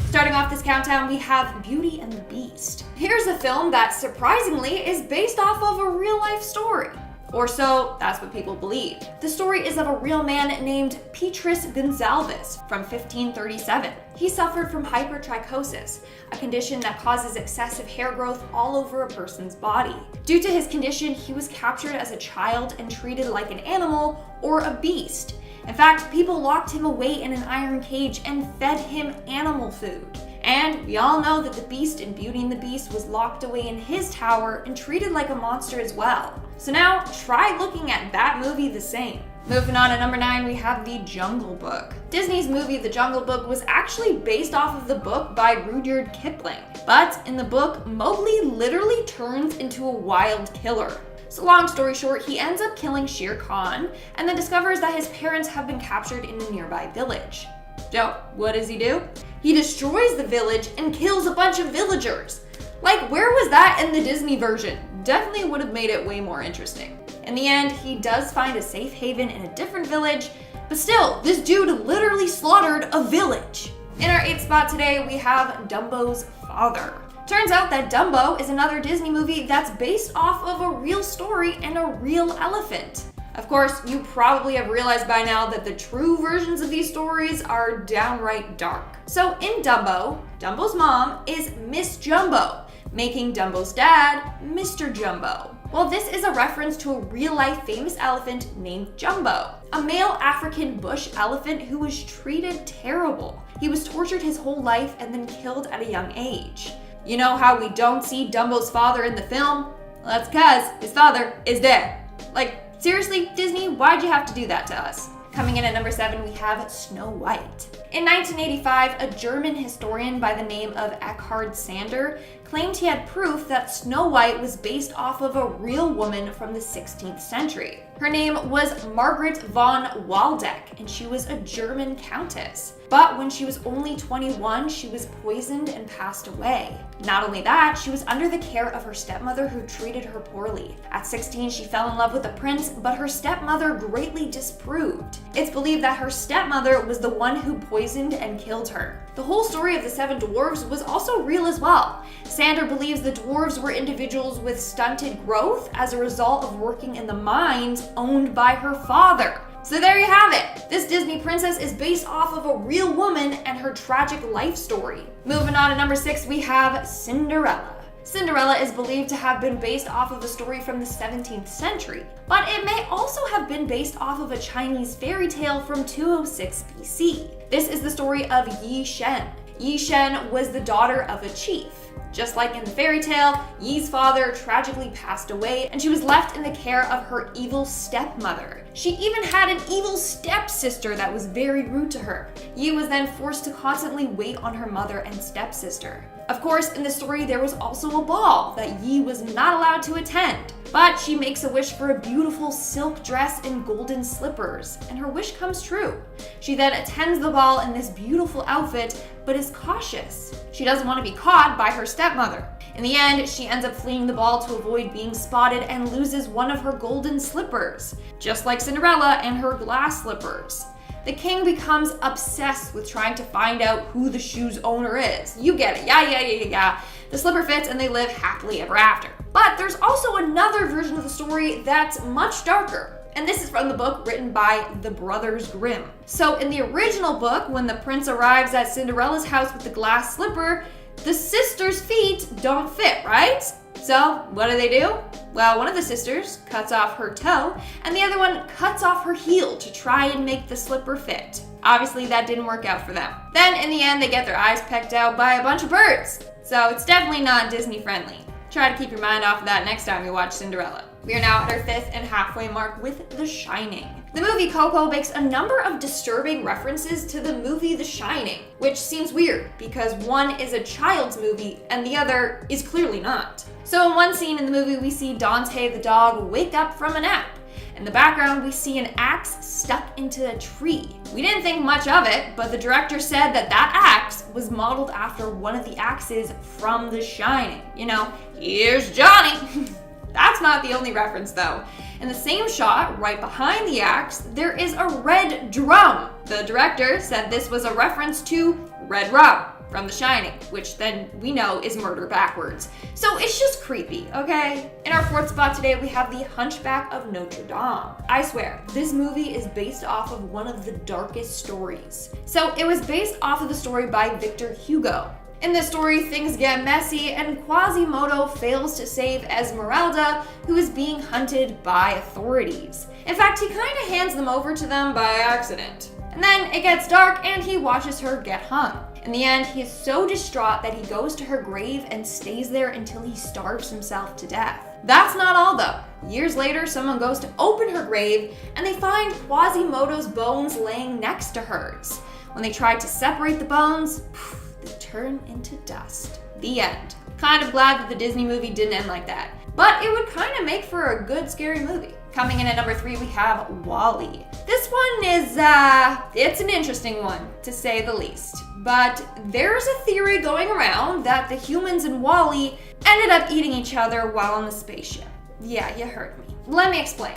Starting off this countdown, we have Beauty and the Beast. Here's a film that surprisingly is based off of a real-life story. Or so, that's what people believe. The story is of a real man named Petrus Gonzalez from 1537. He suffered from hypertrichosis, a condition that causes excessive hair growth all over a person's body. Due to his condition, he was captured as a child and treated like an animal or a beast. In fact, people locked him away in an iron cage and fed him animal food. And we all know that the Beast in Beauty and the Beast was locked away in his tower and treated like a monster as well. So now, try looking at that movie the same. Moving on to number 9, we have The Jungle Book. Disney's movie The Jungle Book was actually based off of the book by Rudyard Kipling. But in the book, Mowgli literally turns into a wild killer. So long story short, he ends up killing Shere Khan and then discovers that his parents have been captured in a nearby village. So what does he do? He destroys the village and kills a bunch of villagers. Like, where was that in the Disney version? Definitely would have made it way more interesting. In the end, he does find a safe haven in a different village, but still, this dude literally slaughtered a village. In our 8th spot today, we have Dumbo's father. Turns out that Dumbo is another Disney movie that's based off of a real story and a real elephant. Of course, you probably have realized by now that the true versions of these stories are downright dark. So in Dumbo, Dumbo's mom is Miss Jumbo, making Dumbo's dad Mr. Jumbo. Well, this is a reference to a real-life famous elephant named Jumbo, a male African bush elephant who was treated terrible. He was tortured his whole life and then killed at a young age. You know how we don't see Dumbo's father in the film? Well, that's because his father is dead. Like, seriously, Disney, why'd you have to do that to us? Coming in at number 7, we have Snow White. In 1985, a German historian by the name of Eckhard Sander claimed he had proof that Snow White was based off of a real woman from the 16th century. Her name was Margaret von Waldeck, and she was a German countess. But when she was only 21, she was poisoned and passed away. Not only that, she was under the care of her stepmother who treated her poorly. At 16, she fell in love with the prince, but her stepmother greatly disapproved. It's believed that her stepmother was the one who poisoned and killed her. The whole story of the 7 dwarves was also real as well. Sander believes the dwarves were individuals with stunted growth as a result of working in the mines owned by her father. So there you have it. This Disney princess is based off of a real woman and her tragic life story. Moving on to number 6, we have Cinderella. Cinderella is believed to have been based off of a story from the 17th century, but it may also have been based off of a Chinese fairy tale from 206 BC. This is the story of Yi Shen. Yi Shen was the daughter of a chief. Just like in the fairy tale, Yi's father tragically passed away and she was left in the care of her evil stepmother. She even had an evil stepsister that was very rude to her. Yi was then forced to constantly wait on her mother and stepsister. Of course, in the story, there was also a ball that Yi was not allowed to attend. But she makes a wish for a beautiful silk dress and golden slippers, and her wish comes true. She then attends the ball in this beautiful outfit, but is cautious. She doesn't want to be caught by her stepmother. In the end, she ends up fleeing the ball to avoid being spotted and loses one of her golden slippers, just like Cinderella and her glass slippers. The king becomes obsessed with trying to find out who the shoe's owner is. You get it, yeah. The slipper fits and they live happily ever after. But there's also another version of the story that's much darker. And this is from the book written by the Brothers Grimm. So in the original book, when the prince arrives at Cinderella's house with the glass slipper, the sisters' feet don't fit, right? So what do? Well, one of the sisters cuts off her toe and the other one cuts off her heel to try and make the slipper fit. Obviously that didn't work out for them. Then in the end, they get their eyes pecked out by a bunch of birds. So it's definitely not Disney friendly. Try to keep your mind off of that next time you watch Cinderella. We are now at our 5th and halfway mark with The Shining. The movie Coco makes a number of disturbing references to the movie The Shining, which seems weird because one is a child's movie and the other is clearly not. So in one scene in the movie, we see Dante the dog wake up from a nap. In the background, we see an axe stuck into a tree. We didn't think much of it, but the director said that axe was modeled after one of the axes from The Shining. You know, here's Johnny. That's not the only reference though. In the same shot, right behind the axe, there is a red drum. The director said this was a reference to Red Rum. from The Shining, which then we know is murder backwards. So it's just creepy, okay? In our fourth spot today, we have The Hunchback of Notre Dame. I swear, this movie is based off of one of the darkest stories. So it was based off of the story by Victor Hugo. In this story, things get messy and Quasimodo fails to save Esmeralda, who is being hunted by authorities. In fact, he kind of hands them over to them by accident. And then it gets dark and he watches her get hung. In the end, he is so distraught that he goes to her grave and stays there until he starves himself to death. That's not all though. Years later, someone goes to open her grave and they find Quasimodo's bones laying next to hers. When they try to separate the bones, they turn into dust. The end. Kind of glad that the Disney movie didn't end like that. But it would kind of make for a good scary movie. Coming in at number 3, we have WALL-E. This one is, it's an interesting one, to say the least. But there's a theory going around that the humans in WALL-E ended up eating each other while on the spaceship. Yeah, you heard me. Let me explain.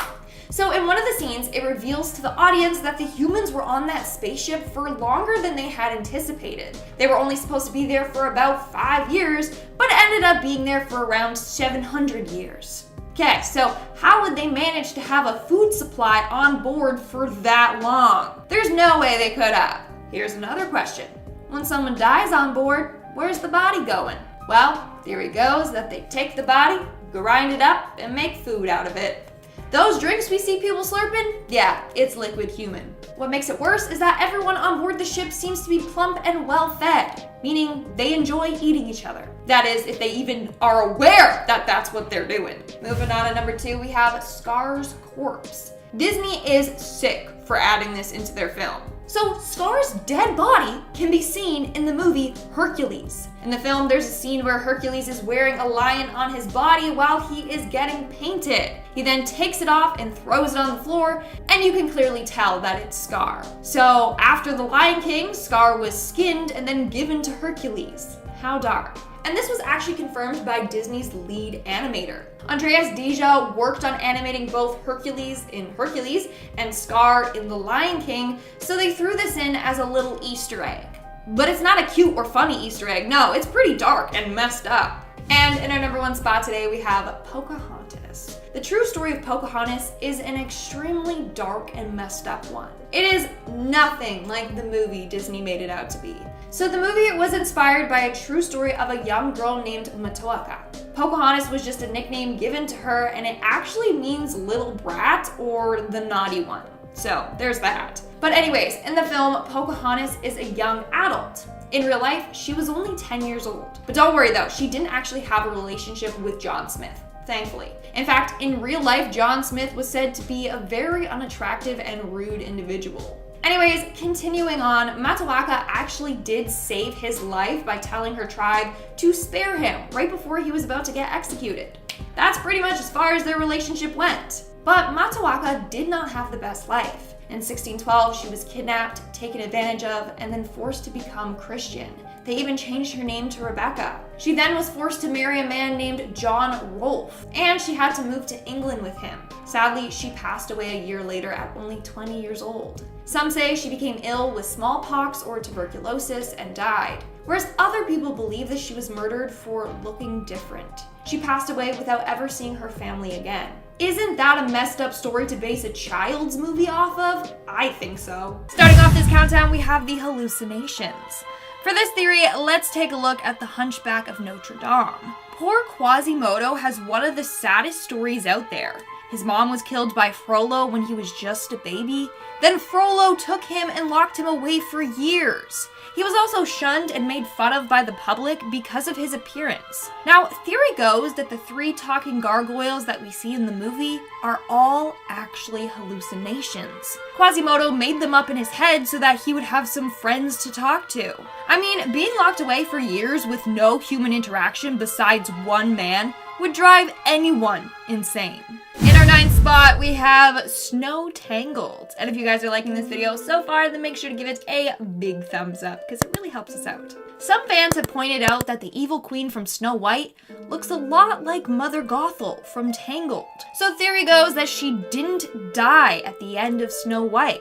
So in one of the scenes, it reveals to the audience that the humans were on that spaceship for longer than they had anticipated. They were only supposed to be there for about 5 years, but ended up being there for around 700 years. Okay, so how would they manage to have a food supply on board for that long? There's no way they could have. Here's another question. When someone dies on board, where's the body going? Well, theory goes that they take the body, grind it up, and make food out of it. Those drinks we see people slurping, yeah, it's liquid human. What makes it worse is that everyone on board the ship seems to be plump and well fed, meaning they enjoy eating each other. That is, if they even are aware that that's what they're doing. Moving on to number 2, we have Scar's corpse. Disney is sick for adding this into their film. So Scar's dead body can be seen in the movie Hercules. In the film, there's a scene where Hercules is wearing a lion on his body while he is getting painted. He then takes it off and throws it on the floor, and you can clearly tell that it's Scar. So after The Lion King, Scar was skinned and then given to Hercules. How dark. And this was actually confirmed by Disney's lead animator. Andreas Deja worked on animating both Hercules in Hercules and Scar in The Lion King, so they threw this in as a little Easter egg. But it's not a cute or funny Easter egg, no, it's pretty dark and messed up. And in our number 1 spot today, we have Pocahontas. The true story of Pocahontas is an extremely dark and messed up one. It is nothing like the movie Disney made it out to be. So the movie was inspired by a true story of a young girl named Matoaka. Pocahontas was just a nickname given to her, and it actually means little brat or the naughty one. So there's that. But anyways, in the film, Pocahontas is a young adult. In real life, she was only 10 years old. But don't worry though, she didn't actually have a relationship with John Smith, thankfully. In fact, in real life, John Smith was said to be a very unattractive and rude individual. Anyways, continuing on, Matoaka actually did save his life by telling her tribe to spare him right before he was about to get executed. That's pretty much as far as their relationship went. But Matoaka did not have the best life. In 1612, she was kidnapped, taken advantage of, and then forced to become Christian. They even changed her name to Rebecca. She then was forced to marry a man named John Rolfe, and she had to move to England with him. Sadly, she passed away a year later at only 20 years old. Some say she became ill with smallpox or tuberculosis and died, whereas other people believe that she was murdered for looking different. She passed away without ever seeing her family again. Isn't that a messed up story to base a child's movie off of? I think so. Starting off this countdown, we have the hallucinations. For this theory, let's take a look at the Hunchback of Notre Dame. Poor Quasimodo has one of the saddest stories out there. His mom was killed by Frollo when he was just a baby. Then Frollo took him and locked him away for years. He was also shunned and made fun of by the public because of his appearance. Now, theory goes that the 3 talking gargoyles that we see in the movie are all actually hallucinations. Quasimodo made them up in his head so that he would have some friends to talk to. I mean, being locked away for years with no human interaction besides one man would drive anyone insane. In our 9th spot, we have Snow Tangled. And if you guys are liking this video so far, then make sure to give it a big thumbs up because it really helps us out. Some fans have pointed out that the evil queen from Snow White looks a lot like Mother Gothel from Tangled. So theory goes that she didn't die at the end of Snow White.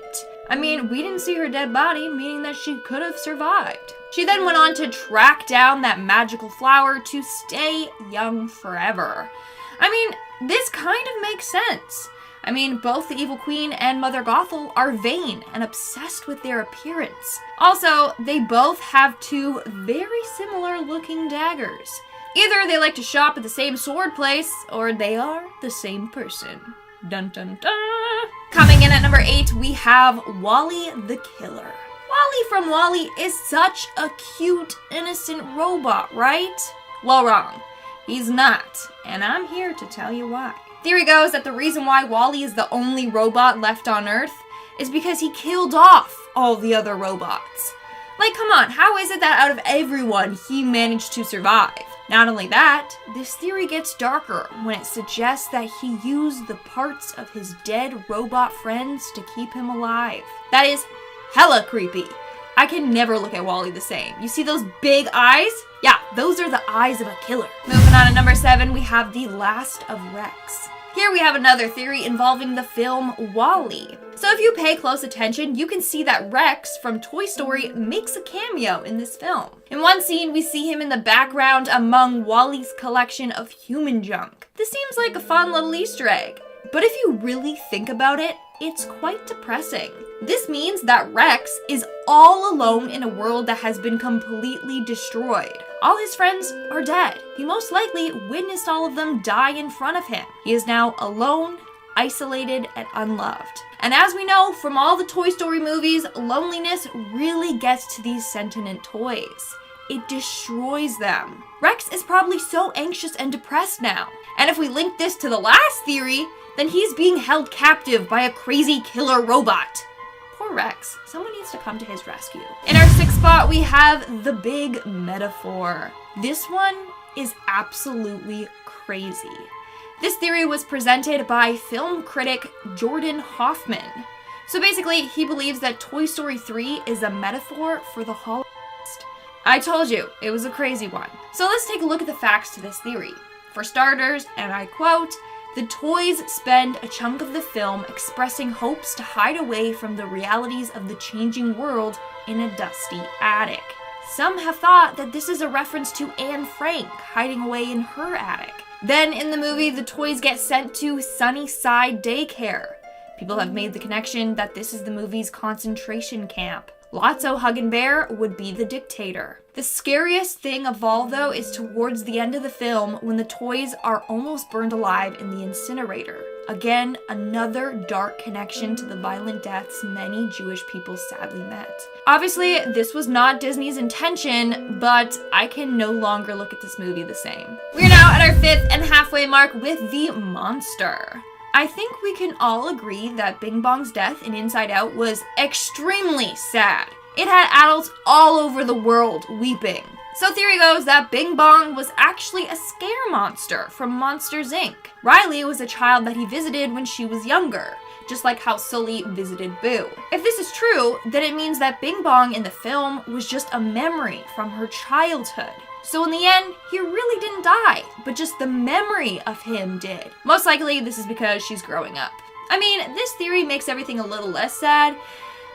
I mean, we didn't see her dead body, meaning that she could have survived. She then went on to track down that magical flower to stay young forever. I mean, this kind of makes sense. I mean, both the Evil Queen and Mother Gothel are vain and obsessed with their appearance. Also, they both have two very similar looking daggers. Either they like to shop at the same sword place, or they are the same person. Dun dun dun! Coming in at number 8, we have Wally the Killer. Wally from WALL-E is such a cute, innocent robot, right? Well, wrong. He's not, and I'm here to tell you why. Theory goes that the reason why WALL-E is the only robot left on Earth is because he killed off all the other robots. Like, come on, how is it that out of everyone, he managed to survive? Not only that, this theory gets darker when it suggests that he used the parts of his dead robot friends to keep him alive. That is hella creepy. I can never look at WALL-E the same. You see those big eyes? Yeah, those are the eyes of a killer. Moving on to number 7, we have The Last of Rex. Here we have another theory involving the film WALL-E. So if you pay close attention, you can see that Rex from Toy Story makes a cameo in this film. In one scene, we see him in the background among WALL-E's collection of human junk. This seems like a fun little Easter egg. But if you really think about it, it's quite depressing. This means that Rex is all alone in a world that has been completely destroyed. All his friends are dead. He most likely witnessed all of them die in front of him. He is now alone, isolated, and unloved. And as we know from all the Toy Story movies, loneliness really gets to these sentient toys. It destroys them. Rex is probably so anxious and depressed now. And if we link this to the last theory, then he's being held captive by a crazy killer robot. Poor Rex. Someone needs to come to his rescue. In our 6th spot, we have The Big Metaphor. This one is absolutely crazy. This theory was presented by film critic Jordan Hoffman. So basically, he believes that Toy Story 3 is a metaphor for the Holocaust. I told you, it was a crazy one. So let's take a look at the facts to this theory. For starters, and I quote, "The toys spend a chunk of the film expressing hopes to hide away from the realities of the changing world in a dusty attic. Some have thought that this is a reference to Anne Frank hiding away in her attic. Then in the movie, the toys get sent to Sunnyside Daycare. People have made the connection that this is the movie's concentration camp. Lotso Huggin' Bear would be the dictator. The scariest thing of all, though, is towards the end of the film when the toys are almost burned alive in the incinerator. Again, another dark connection to the violent deaths many Jewish people sadly met. Obviously, this was not Disney's intention, but I can no longer look at this movie the same. We're now at our 5th and halfway mark with The Monster. I think we can all agree that Bing Bong's death in Inside Out was extremely sad. It had adults all over the world weeping. So theory goes that Bing Bong was actually a scare monster from Monsters, Inc. Riley was a child that he visited when she was younger, just like how Sully visited Boo. If this is true, then it means that Bing Bong in the film was just a memory from her childhood. So in the end, he really didn't die, but just the memory of him did. Most likely, this is because she's growing up. I mean, this theory makes everything a little less sad,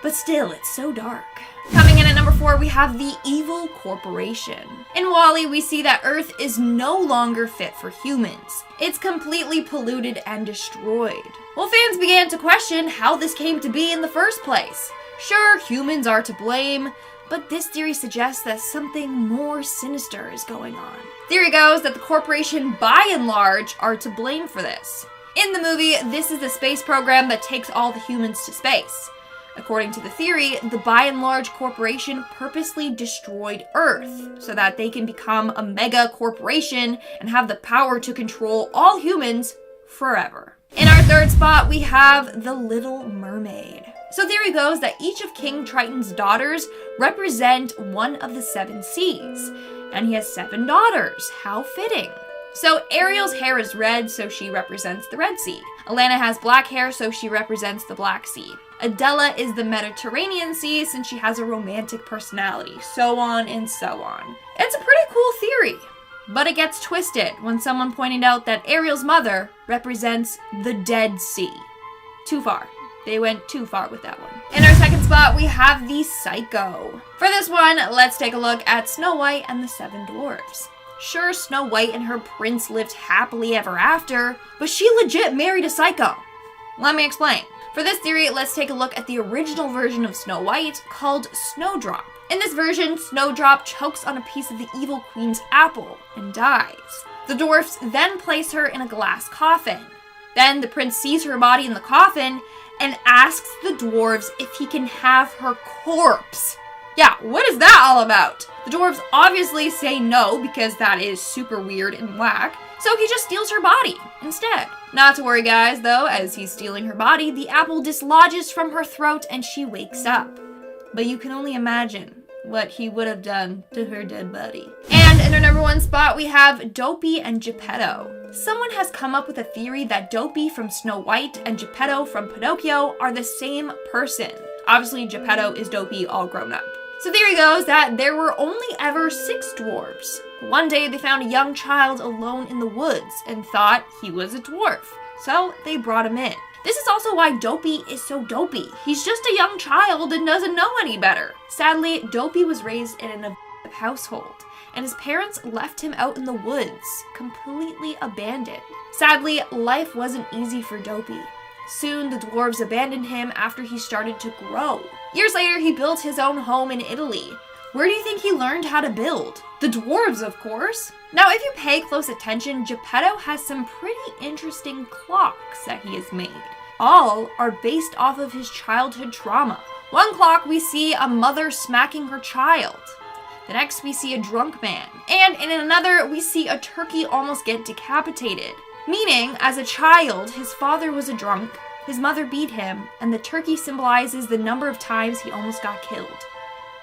but still, it's so dark. Coming in at number 4, we have the Evil Corporation. In WALL-E, we see that Earth is no longer fit for humans. It's completely polluted and destroyed. Well, fans began to question how this came to be in the first place. Sure, humans are to blame, but this theory suggests that something more sinister is going on. Theory goes that the corporation, by and large, are to blame for this. In the movie, this is the space program that takes all the humans to space. According to the theory, the by and large corporation purposely destroyed Earth so that they can become a mega corporation and have the power to control all humans forever. In our 3rd spot, we have The Little Mermaid. So theory goes that each of King Triton's daughters represent one of the 7 seas, and he has 7 daughters. How fitting. So Ariel's hair is red, so she represents the Red Sea. Alana has black hair, so she represents the Black Sea. Adela is the Mediterranean Sea, since she has a romantic personality, so on and so on. It's a pretty cool theory, but it gets twisted when someone pointed out that Ariel's mother represents the Dead Sea. Too far. They went too far with that one. In our second spot, we have the Psycho. For this one, let's take a look at Snow White and the Seven Dwarfs. Sure, Snow White and her prince lived happily ever after, but she legit married a psycho. Let me explain. For this theory, let's take a look at the original version of Snow White called Snowdrop. In this version, Snowdrop chokes on a piece of the evil queen's apple and dies. The dwarfs then place her in a glass coffin. Then the prince sees her body in the coffin and asks the dwarves if he can have her corpse. Yeah, what is that all about? The dwarves obviously say no because that is super weird and whack, so he just steals her body instead. Not to worry guys though, as he's stealing her body, the apple dislodges from her throat and she wakes up. But you can only imagine what he would have done to her dead body. And in our number one spot, we have Dopey and Geppetto. Someone has come up with a theory that Dopey from Snow White and Geppetto from Pinocchio are the same person. Obviously, Geppetto is Dopey all grown up. So theory goes that there were only ever 6 dwarves. One day they found a young child alone in the woods and thought he was a dwarf. So they brought him in. This is also why Dopey is so dopey. He's just a young child and doesn't know any better. Sadly, Dopey was raised in an abusive household, and his parents left him out in the woods, completely abandoned. Sadly, life wasn't easy for Dopey. Soon, the dwarves abandoned him after he started to grow. Years later, he built his own home in Italy. Where do you think he learned how to build? The dwarves, of course. Now, if you pay close attention, Geppetto has some pretty interesting clocks that he has made. All are based off of his childhood trauma. One clock, we see a mother smacking her child. The next, we see a drunk man. And in another, we see a turkey almost get decapitated. Meaning, as a child, his father was a drunk, his mother beat him, and the turkey symbolizes the number of times he almost got killed.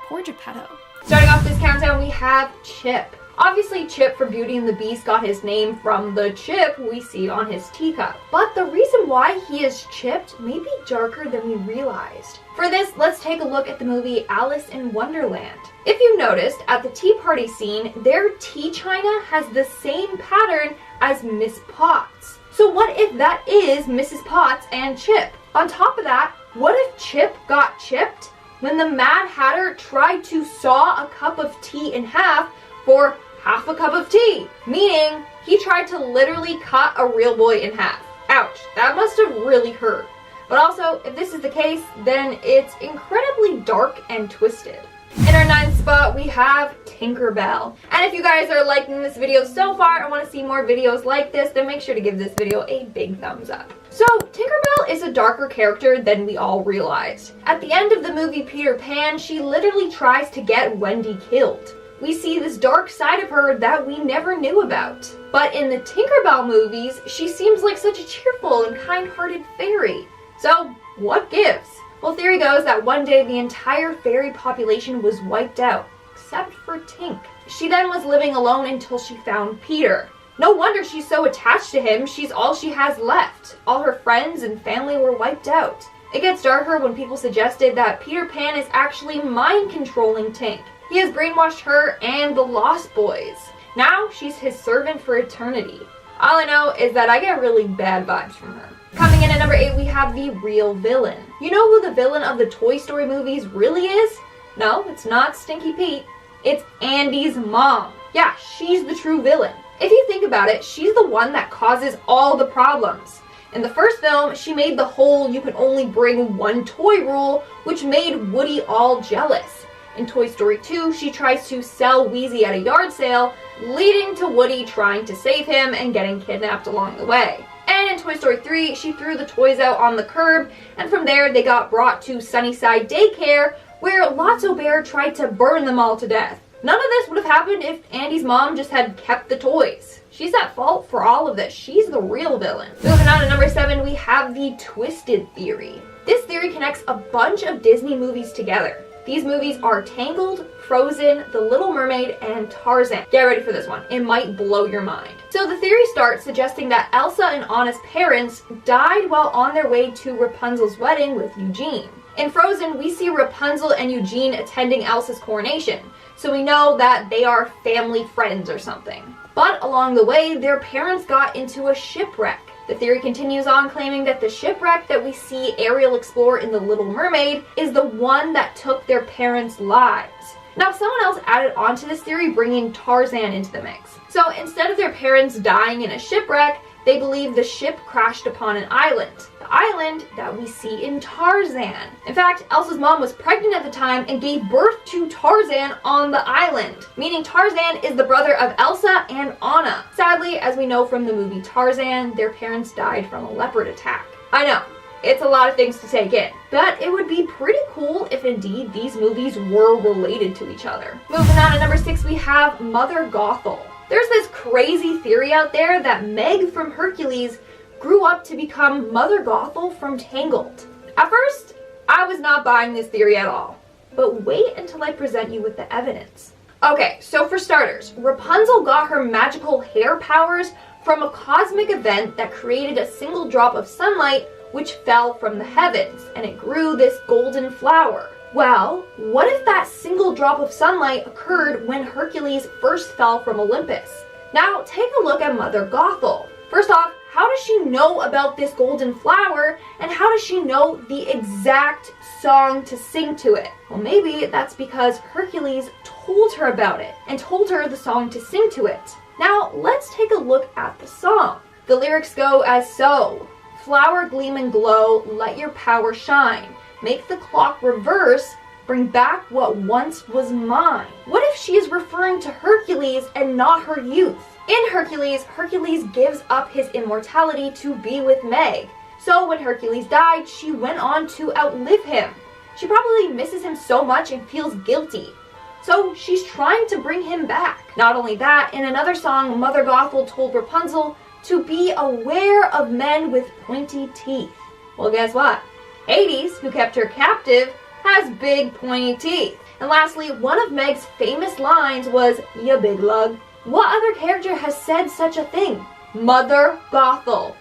Poor Geppetto. Starting off this countdown, we have Chip. Obviously, Chip from Beauty and the Beast got his name from the chip we see on his teacup. But the reason why he is chipped may be darker than we realized. For this, let's take a look at the movie Alice in Wonderland. If you noticed, at the tea party scene, their tea china has the same pattern as Miss Potts. So what if that is Mrs. Potts and Chip? On top of that, what if Chip got chipped when the Mad Hatter tried to saw a cup of tea in half for half a cup of tea? Meaning, he tried to literally cut a real boy in half. Ouch, that must have really hurt. But also, if this is the case, then it's incredibly dark and twisted. In our 9th spot, we have Tinkerbell. And if you guys are liking this video so far and want to see more videos like this, then make sure to give this video a big thumbs up. So, Tinkerbell is a darker character than we all realized. At the end of the movie Peter Pan, she literally tries to get Wendy killed. We see this dark side of her that we never knew about. But in the Tinkerbell movies, she seems like such a cheerful and kind-hearted fairy. So, what gives? Well, theory goes that one day the entire fairy population was wiped out, except for Tink. She then was living alone until she found Peter. No wonder she's so attached to him, she's all she has left. All her friends and family were wiped out. It gets darker when people suggested that Peter Pan is actually mind-controlling Tink. He has brainwashed her and the Lost Boys. Now she's his servant for eternity. All I know is that I get really bad vibes from her. Coming in at number 8, we have the real villain. You know who the villain of the Toy Story movies really is? No, it's not Stinky Pete. It's Andy's mom. Yeah, she's the true villain. If you think about it, she's the one that causes all the problems. In the first film, she made the whole you can only bring one toy rule, which made Woody all jealous. In Toy Story 2, she tries to sell Wheezy at a yard sale, leading to Woody trying to save him and getting kidnapped along the way. And in Toy Story 3, she threw the toys out on the curb, and from there they got brought to Sunnyside Daycare, where Lotso Bear tried to burn them all to death. None of this would have happened if Andy's mom just had kept the toys. She's at fault for all of this. She's the real villain. Moving on to number 7, we have the Twisted Theory. This theory connects a bunch of Disney movies together. These movies are Tangled, Frozen, The Little Mermaid, and Tarzan. Get ready for this one. It might blow your mind. So the theory starts suggesting that Elsa and Anna's parents died while on their way to Rapunzel's wedding with Eugene. In Frozen, we see Rapunzel and Eugene attending Elsa's coronation, so we know that they are family friends or something. But along the way, their parents got into a shipwreck. The theory continues on, claiming that the shipwreck that we see Ariel explore in The Little Mermaid is the one that took their parents' lives. Now, someone else added on to this theory, bringing Tarzan into the mix. So instead of their parents dying in a shipwreck, they believe the ship crashed upon an island. The island that we see in Tarzan. In fact, Elsa's mom was pregnant at the time and gave birth to Tarzan on the island, meaning Tarzan is the brother of Elsa and Anna. Sadly, as we know from the movie Tarzan, their parents died from a leopard attack. I know, it's a lot of things to take in, but it would be pretty cool if indeed these movies were related to each other. Moving on to number 6, we have Mother Gothel. There's this crazy theory out there that Meg from Hercules grew up to become Mother Gothel from Tangled. At first, I was not buying this theory at all, but wait until I present you with the evidence. Okay, so for starters, Rapunzel got her magical hair powers from a cosmic event that created a single drop of sunlight which fell from the heavens, and it grew this golden flower. Well, what if that single drop of sunlight occurred when Hercules first fell from Olympus? Now, take a look at Mother Gothel. First off, how does she know about this golden flower, and how does she know the exact song to sing to it? Well, maybe that's because Hercules told her about it, and told her the song to sing to it. Now, let's take a look at the song. The lyrics go as so. Flower gleam and glow, let your power shine. Make the clock reverse, bring back what once was mine. What if she is referring to Hercules and not her youth? In Hercules, Hercules gives up his immortality to be with Meg. So when Hercules died, she went on to outlive him. She probably misses him so much and feels guilty. So she's trying to bring him back. Not only that, in another song, Mother Gothel told Rapunzel to be aware of men with pointy teeth. Well, guess what? Hades, who kept her captive, has big pointy teeth. And lastly, one of Meg's famous lines was, "Ya big lug." What other character has said such a thing? Mother Gothel.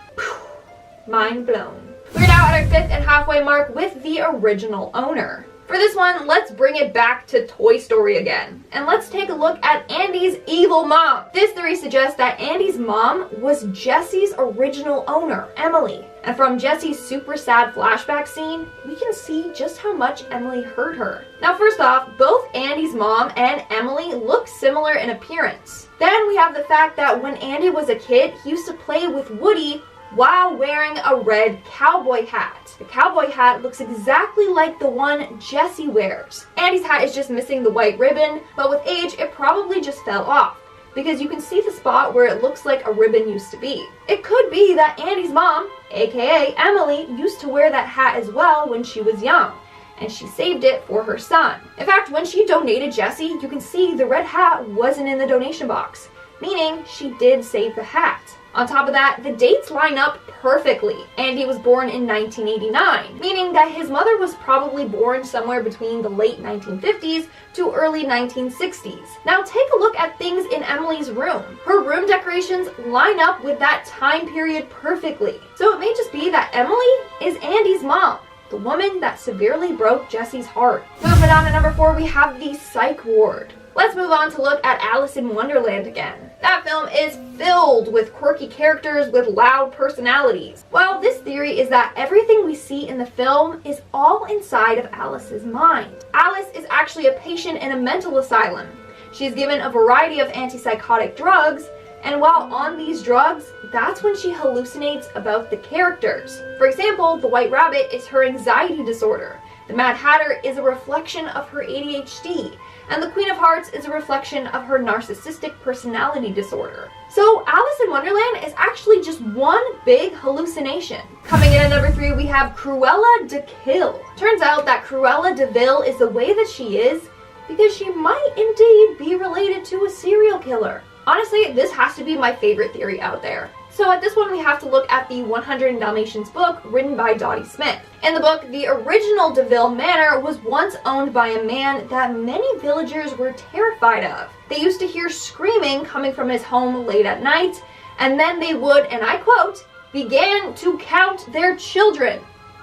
Mind blown. We're now at our 5th and halfway mark with the original owner. For this one, let's bring it back to Toy Story again. And let's take a look at Andy's evil mom. This theory suggests that Andy's mom was Jesse's original owner, Emily. And from Jesse's super sad flashback scene, we can see just how much Emily hurt her. Now first off, both Andy's mom and Emily look similar in appearance. Then we have the fact that when Andy was a kid, he used to play with Woody while wearing a red cowboy hat. The cowboy hat looks exactly like the one Jesse wears. Andy's hat is just missing the white ribbon, but with age, it probably just fell off, because you can see the spot where it looks like a ribbon used to be. It could be that Andy's mom, aka Emily, used to wear that hat as well when she was young, and she saved it for her son. In fact, when she donated Jesse, you can see the red hat wasn't in the donation box, meaning she did save the hat. On top of that, the dates line up perfectly. Andy was born in 1989, meaning that his mother was probably born somewhere between the late 1950s to early 1960s. Now take a look at things in Emily's room. Her room decorations line up with that time period perfectly. So it may just be that Emily is Andy's mom, the woman that severely broke Jesse's heart. Moving on to number 4, we have the Psych Ward. Let's move on to look at Alice in Wonderland again. That film is filled with quirky characters with loud personalities. Well, this theory is that everything we see in the film is all inside of Alice's mind. Alice is actually a patient in a mental asylum. She's given a variety of antipsychotic drugs, and while on these drugs, that's when she hallucinates about the characters. For example, the White Rabbit is her anxiety disorder. The Mad Hatter is a reflection of her ADHD, and the Queen of Hearts is a reflection of her narcissistic personality disorder. So Alice in Wonderland is actually just one big hallucination. Coming in at number 3, we have Cruella de Vil. Turns out that Cruella de Vil is the way that she is because she might indeed be related to a serial killer. Honestly, this has to be my favorite theory out there. So at this one, we have to look at the 100 Dalmatians book written by Dottie Smith. In the book, the original DeVille Manor was once owned by a man that many villagers were terrified of. They used to hear screaming coming from his home late at night, and then they would, and I quote, began to count their children.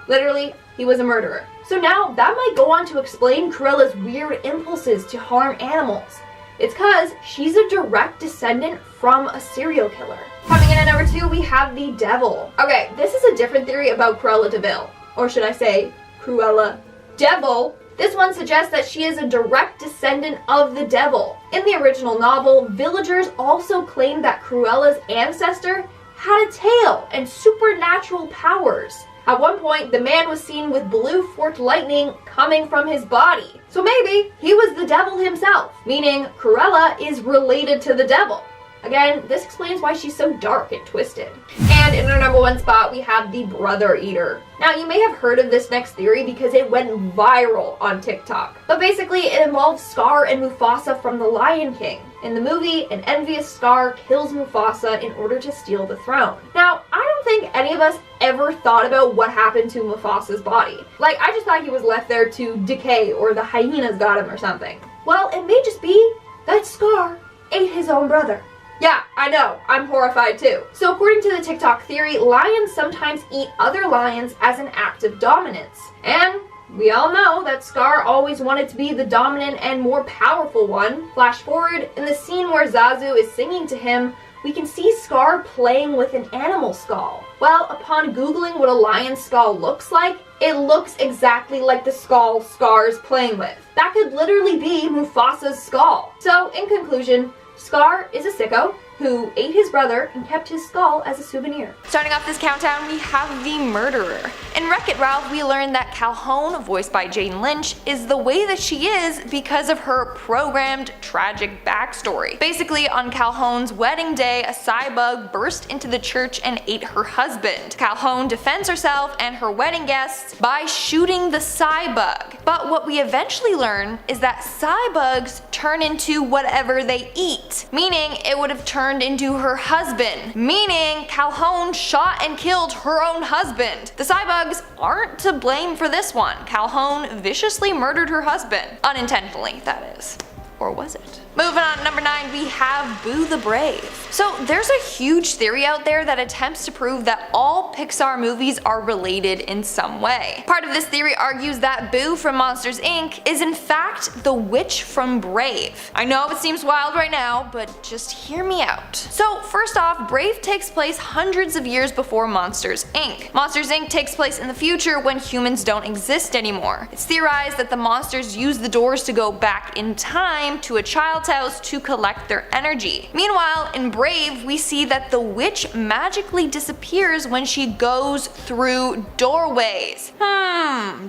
Literally, he was a murderer. So now that might go on to explain Cruella's weird impulses to harm animals. It's because she's a direct descendant from a serial killer. Coming in at number 2, we have the devil. Okay, this is a different theory about Cruella de Vil. Or should I say, Cruella Devil. This one suggests that she is a direct descendant of the devil. In the original novel, villagers also claimed that Cruella's ancestor had a tail and supernatural powers. At one point, the man was seen with blue forked lightning coming from his body. So maybe he was the devil himself, meaning Cruella is related to the devil. Again, this explains why she's so dark and twisted. And in our number 1 spot, we have the Brother Eater. Now, you may have heard of this next theory because it went viral on TikTok. But basically, it involves Scar and Mufasa from The Lion King. In the movie, an envious Scar kills Mufasa in order to steal the throne. Now, I don't think any of us ever thought about what happened to Mufasa's body. Like, I just thought he was left there to decay or the hyenas got him or something. Well, it may just be that Scar ate his own brother. Yeah, I know, I'm horrified too. So according to the TikTok theory, lions sometimes eat other lions as an act of dominance. And we all know that Scar always wanted to be the dominant and more powerful one. Flash forward, in the scene where Zazu is singing to him, we can see Scar playing with an animal skull. Well, upon Googling what a lion's skull looks like, it looks exactly like the skull Scar's playing with. That could literally be Mufasa's skull. So, in conclusion, Scar is a sicko who ate his brother and kept his skull as a souvenir. Starting off this countdown, we have the murderer. In Wreck-It Ralph, we learn that Calhoun, voiced by Jane Lynch, is the way that she is because of her programmed tragic backstory. Basically, on Calhoun's wedding day, a cybug burst into the church and ate her husband. Calhoun defends herself and her wedding guests by shooting the cybug. But what we eventually learn is that cybugs turn into whatever they eat, meaning it would have turned into her husband, meaning Calhoun shot and killed her own husband. The cybugs aren't to blame for this one. Calhoun viciously murdered her husband. Unintentionally, that is. Or was it? Moving on to number 9, we have Boo the Brave. So there's a huge theory out there that attempts to prove that all Pixar movies are related in some way. Part of this theory argues that Boo from Monsters, Inc. is in fact the witch from Brave. I know it seems wild right now, but just hear me out. So first off, Brave takes place hundreds of years before Monsters, Inc. Monsters, Inc. takes place in the future when humans don't exist anymore. It's theorized that the monsters use the doors to go back in time to a child's house to collect their energy. Meanwhile, in Brave, we see that the witch magically disappears when she goes through doorways.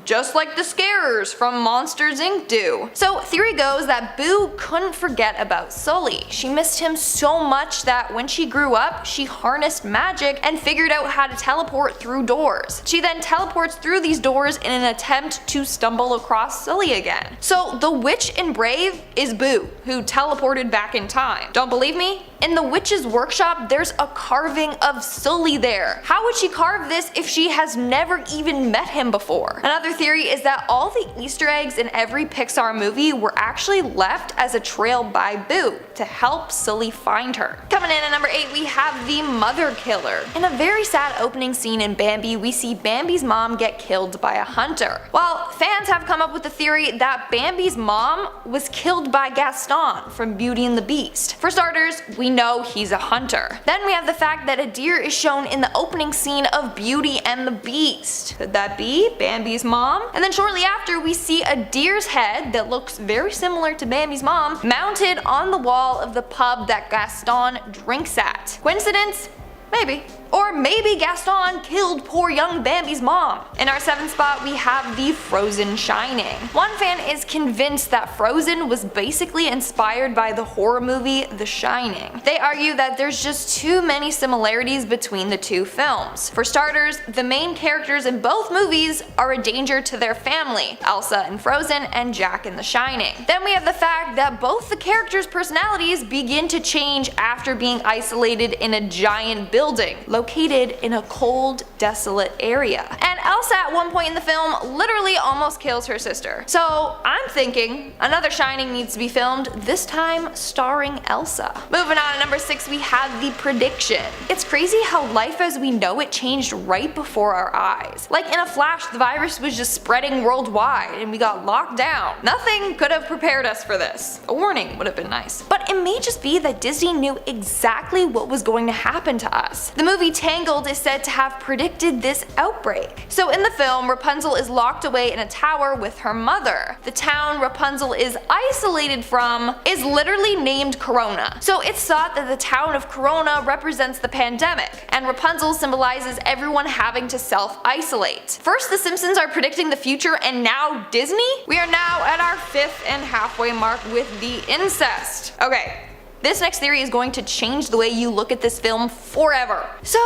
Just like the scarers from Monsters, Inc. do. So theory goes that Boo couldn't forget about Sully. She missed him so much that when she grew up, she harnessed magic and figured out how to teleport through doors. She then teleports through these doors in an attempt to stumble across Sully again. So the witch in Brave is Boo, who teleported back in time. Don't believe me? In the witch's workshop, there's a carving of Sully there. How would she carve this if she has never even met him before? Another theory is that all the Easter eggs in every Pixar movie were actually left as a trail by Boo to help Sully find her. Coming in at number 8, we have the Mother Killer. In a very sad opening scene in Bambi, we see Bambi's mom get killed by a hunter. Well, fans have come up with the theory that Bambi's mom was killed by Gaston from Beauty and the Beast. For starters, we know he's a hunter. Then we have the fact that a deer is shown in the opening scene of Beauty and the Beast. Could that be Bambi's mom? And then shortly after, we see a deer's head that looks very similar to Bambi's mom mounted on the wall of the pub that Gaston drinks at. Coincidence? Maybe. Or maybe Gaston killed poor young Bambi's mom. In our 7th spot, we have the Frozen Shining. One fan is convinced that Frozen was basically inspired by the horror movie The Shining. They argue that there's just too many similarities between the two films. For starters, the main characters in both movies are a danger to their family, Elsa in Frozen and Jack in The Shining. Then we have the fact that both the characters' personalities begin to change after being isolated in a giant building located in a cold, desolate area. And Elsa at one point in the film literally almost kills her sister. So I'm thinking another Shining needs to be filmed, this time starring Elsa. Moving on to number 6, we have the prediction. It's crazy how life as we know it changed right before our eyes. Like in a flash, the virus was just spreading worldwide and we got locked down. Nothing could have prepared us for this. A warning would have been nice. But it may just be that Disney knew exactly what was going to happen to us. The movie Tangled is said to have predicted this outbreak. So in the film, Rapunzel is locked away in a tower with her mother. The town Rapunzel is isolated from is literally named Corona. So it's thought that the town of Corona represents the pandemic, and Rapunzel symbolizes everyone having to self-isolate. First the Simpsons are predicting the future, and now Disney? We are now at our 5th and halfway mark with the incest. Okay. This next theory is going to change the way you look at this film forever. So,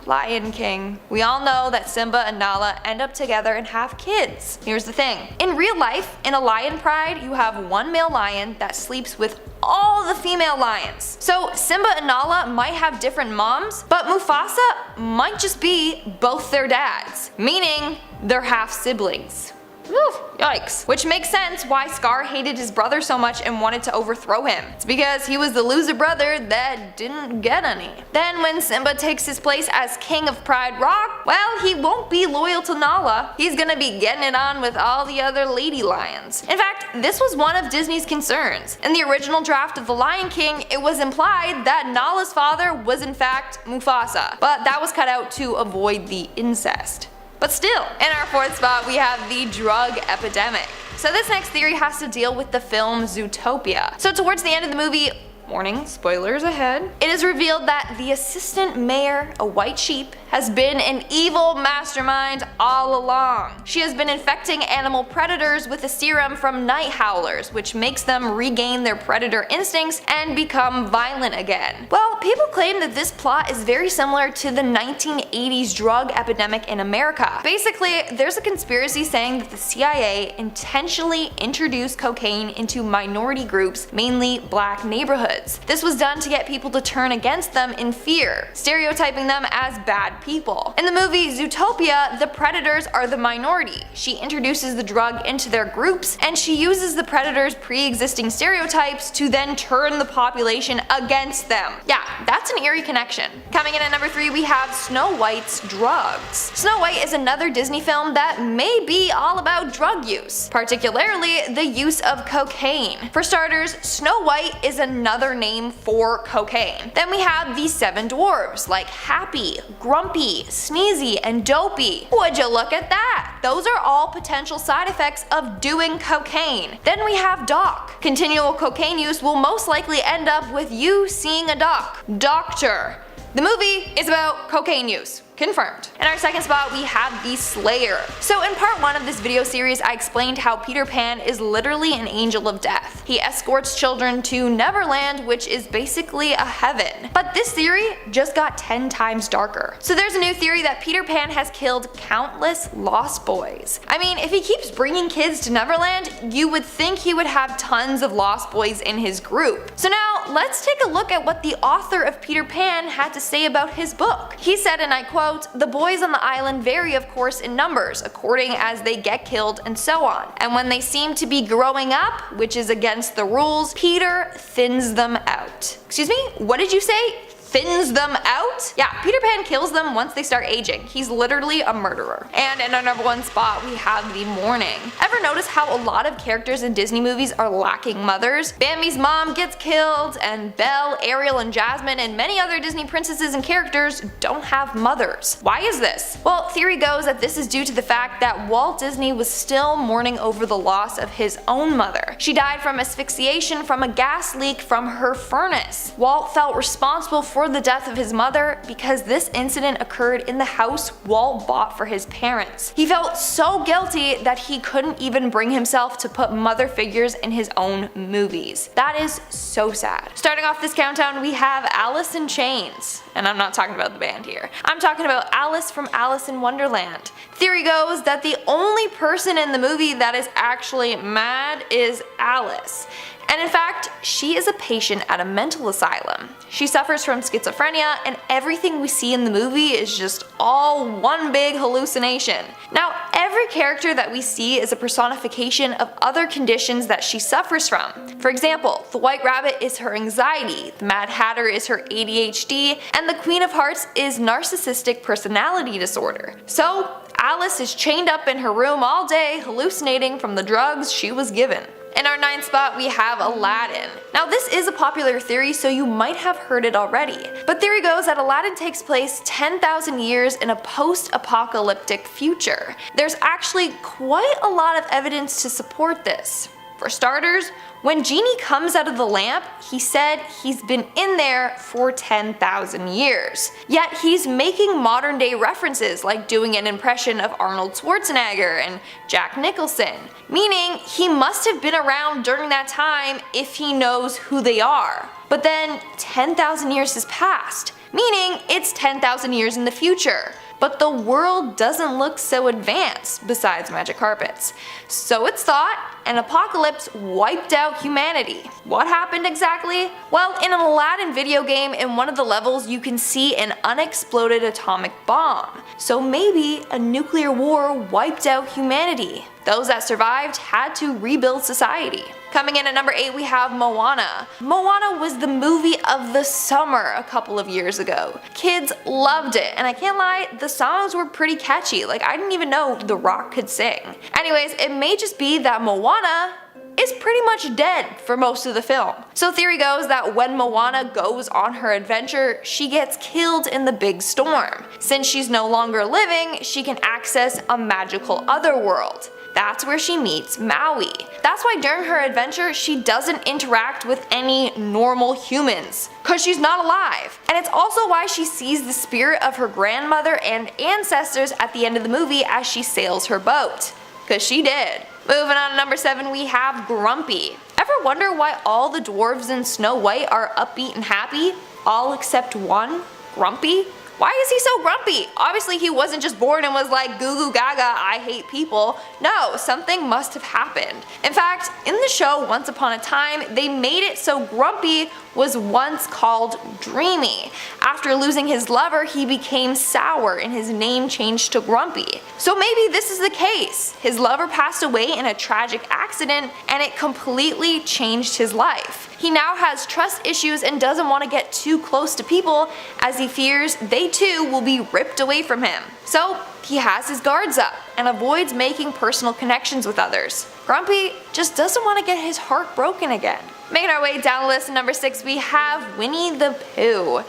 Lion King. We all know that Simba and Nala end up together and have kids. Here's the thing. In real life, in a lion pride, you have one male lion that sleeps with all the female lions. So Simba and Nala might have different moms, but Mufasa might just be both their dads, meaning they're half siblings. Whew, yikes. Which makes sense why Scar hated his brother so much and wanted to overthrow him. It's because he was the loser brother that didn't get any. Then when Simba takes his place as king of Pride Rock, well, he won't be loyal to Nala. He's gonna be getting it on with all the other lady lions. In fact, this was one of Disney's concerns. In the original draft of The Lion King, it was implied that Nala's father was in fact Mufasa, but that was cut out to avoid the incest. But still, in our 4th spot we have the drug epidemic. So this next theory has to deal with the film Zootopia. So towards the end of the movie, warning, spoilers ahead, it is revealed that the assistant mayor, a white sheep, has been an evil mastermind all along. She has been infecting animal predators with a serum from night howlers, which makes them regain their predator instincts and become violent again. Well, people claim that this plot is very similar to the 1980s drug epidemic in America. Basically, there's a conspiracy saying that the CIA intentionally introduced cocaine into minority groups, mainly black neighborhoods. This was done to get people to turn against them in fear, stereotyping them as bad people. In the movie Zootopia, the predators are the minority. She introduces the drug into their groups, and she uses the predators' pre-existing stereotypes to then turn the population against them. Yeah, that's an eerie connection. Coming in at number 3, we have Snow White's drugs. Snow White is another Disney film that may be all about drug use, particularly the use of cocaine. For starters, Snow White is another name for cocaine. Then we have the 7 dwarves like Happy, Grumpy, Sneezy, and Dopey. Would you look at that? Those are all potential side effects of doing cocaine. Then we have Doc. Continual cocaine use will most likely end up with you seeing a doctor. The movie is about cocaine use. Confirmed. In our 2nd spot, we have the Slayer. So in part 1 of this video series, I explained how Peter Pan is literally an angel of death. He escorts children to Neverland, which is basically a heaven. But this theory just got 10 times darker. So there's a new theory that Peter Pan has killed countless lost boys. I mean, if he keeps bringing kids to Neverland, you would think he would have tons of lost boys in his group. So now, let's take a look at what the author of Peter Pan had to say about his book. He said, and I quote, "The boys on the island vary of course in numbers, according as they get killed and so on. And when they seem to be growing up, which is against the rules, Peter thins them out." Excuse me? What did you say? Thins them out? Yeah, Peter Pan kills them once they start aging. He's literally a murderer. And in our number 1 spot, we have the mourning. Ever notice how a lot of characters in Disney movies are lacking mothers? Bambi's mom gets killed, and Belle, Ariel, and Jasmine, and many other Disney princesses and characters don't have mothers. Why is this? Well, theory goes that this is due to the fact that Walt Disney was still mourning over the loss of his own mother. She died from asphyxiation from a gas leak from her furnace. Walt felt responsible for the death of his mother because this incident occurred in the house Walt bought for his parents. He felt so guilty that he couldn't even bring himself to put mother figures in his own movies. That is so sad. Starting off this countdown, we have Alice in Chains. And I'm not talking about the band here. I'm talking about Alice from Alice in Wonderland. Theory goes that the only person in the movie that is actually mad is Alice. And in fact, she is a patient at a mental asylum. She suffers from schizophrenia, and everything we see in the movie is just all one big hallucination. Now, every character that we see is a personification of other conditions that she suffers from. For example, the White Rabbit is her anxiety, the Mad Hatter is her ADHD, and the Queen of Hearts is narcissistic personality disorder. So, Alice is chained up in her room all day hallucinating from the drugs she was given. In our 9th spot, we have Aladdin. Now this is a popular theory, so you might have heard it already. But theory goes that Aladdin takes place 10,000 years in a post-apocalyptic future. There's actually quite a lot of evidence to support this. For starters, when Genie comes out of the lamp, he said he's been in there for 10,000 years. Yet he's making modern day references like doing an impression of Arnold Schwarzenegger and Jack Nicholson, meaning he must have been around during that time if he knows who they are. But then 10,000 years has passed, meaning it's 10,000 years in the future. But the world doesn't look so advanced besides magic carpets. So it's thought an apocalypse wiped out humanity. What happened exactly? Well, in an Aladdin video game, in one of the levels you can see an unexploded atomic bomb. So maybe a nuclear war wiped out humanity. Those that survived had to rebuild society. Coming in at number 8, we have Moana. Moana was the movie of the summer a couple of years ago. Kids loved it, and I can't lie, the songs were pretty catchy. Like, I didn't even know The Rock could sing. Anyways, it may just be that Moana is pretty much dead for most of the film. So theory goes that when Moana goes on her adventure, she gets killed in the big storm. Since she's no longer living, she can access a magical otherworld. That's where she meets Maui. That's why during her adventure, she doesn't interact with any normal humans, cause she's not alive. And it's also why she sees the spirit of her grandmother and ancestors at the end of the movie as she sails her boat, cause she did. Moving on to number 7, we have Grumpy. Ever wonder why all the dwarves in Snow White are upbeat and happy? All except one, Grumpy? Why is he so grumpy? Obviously he wasn't just born and was like goo goo gaga, I hate people. No, something must have happened. In fact, in the show Once Upon a Time, they made it so Grumpy was once called Dreamy. After losing his lover, he became sour and his name changed to Grumpy. So maybe this is the case. His lover passed away in a tragic accident and it completely changed his life. He now has trust issues and doesn't want to get too close to people as he fears they too will be ripped away from him. So he has his guards up and avoids making personal connections with others. Grumpy just doesn't want to get his heart broken again. Making our way down the list, number 6, we have Winnie the Pooh.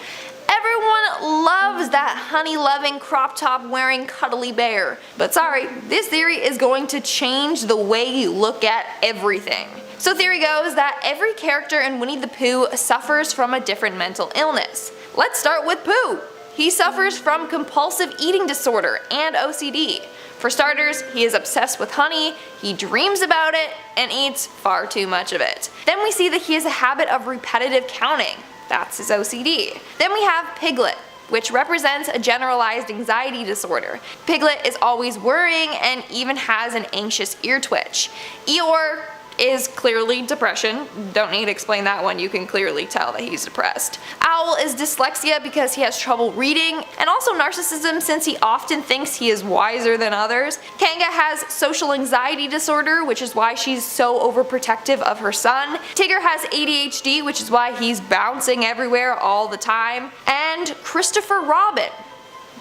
Everyone loves that honey-loving, crop-top-wearing, cuddly bear. But sorry, this theory is going to change the way you look at everything. So theory goes that every character in Winnie the Pooh suffers from a different mental illness. Let's start with Pooh. He suffers from compulsive eating disorder and OCD. For starters, he is obsessed with honey, he dreams about it, and eats far too much of it. Then we see that he has a habit of repetitive counting. That's his OCD. Then we have Piglet, which represents a generalized anxiety disorder. Piglet is always worrying and even has an anxious ear twitch. Eeyore is clearly depression. Don't need to explain that one, you can clearly tell that he's depressed. Owl is dyslexia because he has trouble reading, and also narcissism since he often thinks he is wiser than others. Kanga has social anxiety disorder, which is why she's so overprotective of her son. Tigger has ADHD, which is why he's bouncing everywhere all the time. And Christopher Robin,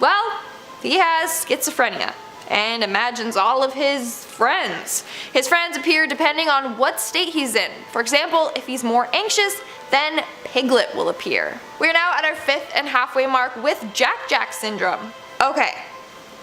well, he has schizophrenia and imagines all of his friends. His friends appear depending on what state he's in. For example, if he's more anxious, then Piglet will appear. We are now at our 5th and halfway mark with Jack syndrome. Okay,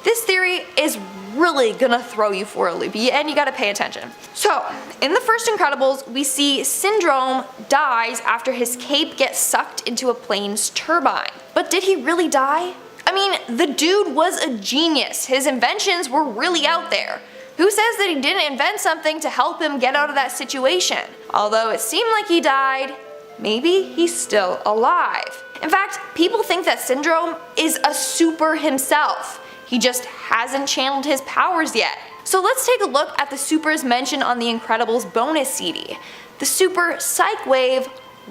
this theory is really gonna throw you for a loop, and you gotta pay attention. So, in the first Incredibles, we see Syndrome dies after his cape gets sucked into a plane's turbine. But did he really die? I mean, the dude was a genius. His inventions were really out there. Who says that he didn't invent something to help him get out of that situation? Although it seemed like he died, maybe he's still alive. In fact, people think that Syndrome is a super himself. He just hasn't channeled his powers yet. So let's take a look at the supers mentioned on the Incredibles bonus CD. The super psych wave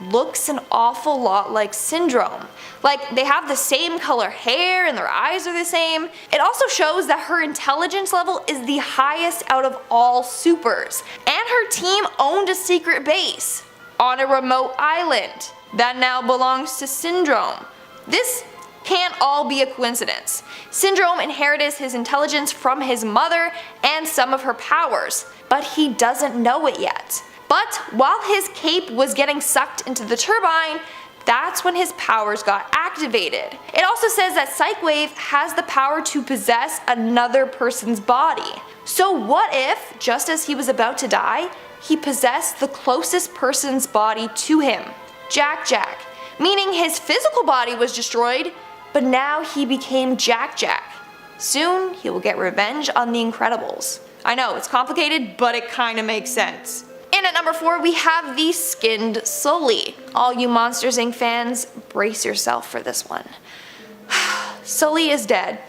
looks an awful lot like Syndrome. Like, they have the same color hair and their eyes are the same. It also shows that her intelligence level is the highest out of all supers. And her team owned a secret base on a remote island that now belongs to Syndrome. This can't all be a coincidence. Syndrome inherited his intelligence from his mother and some of her powers, but he doesn't know it yet. But while his cape was getting sucked into the turbine, that's when his powers got activated. It also says that Psychwave has the power to possess another person's body. So what if, just as he was about to die, he possessed the closest person's body to him, Jack-Jack, meaning his physical body was destroyed, but now he became Jack-Jack. Soon, he will get revenge on the Incredibles. I know, it's complicated, but it kinda makes sense. And at number 4, we have the Skinned Sully. All you Monsters Inc. fans, brace yourself for this one. Sully is dead.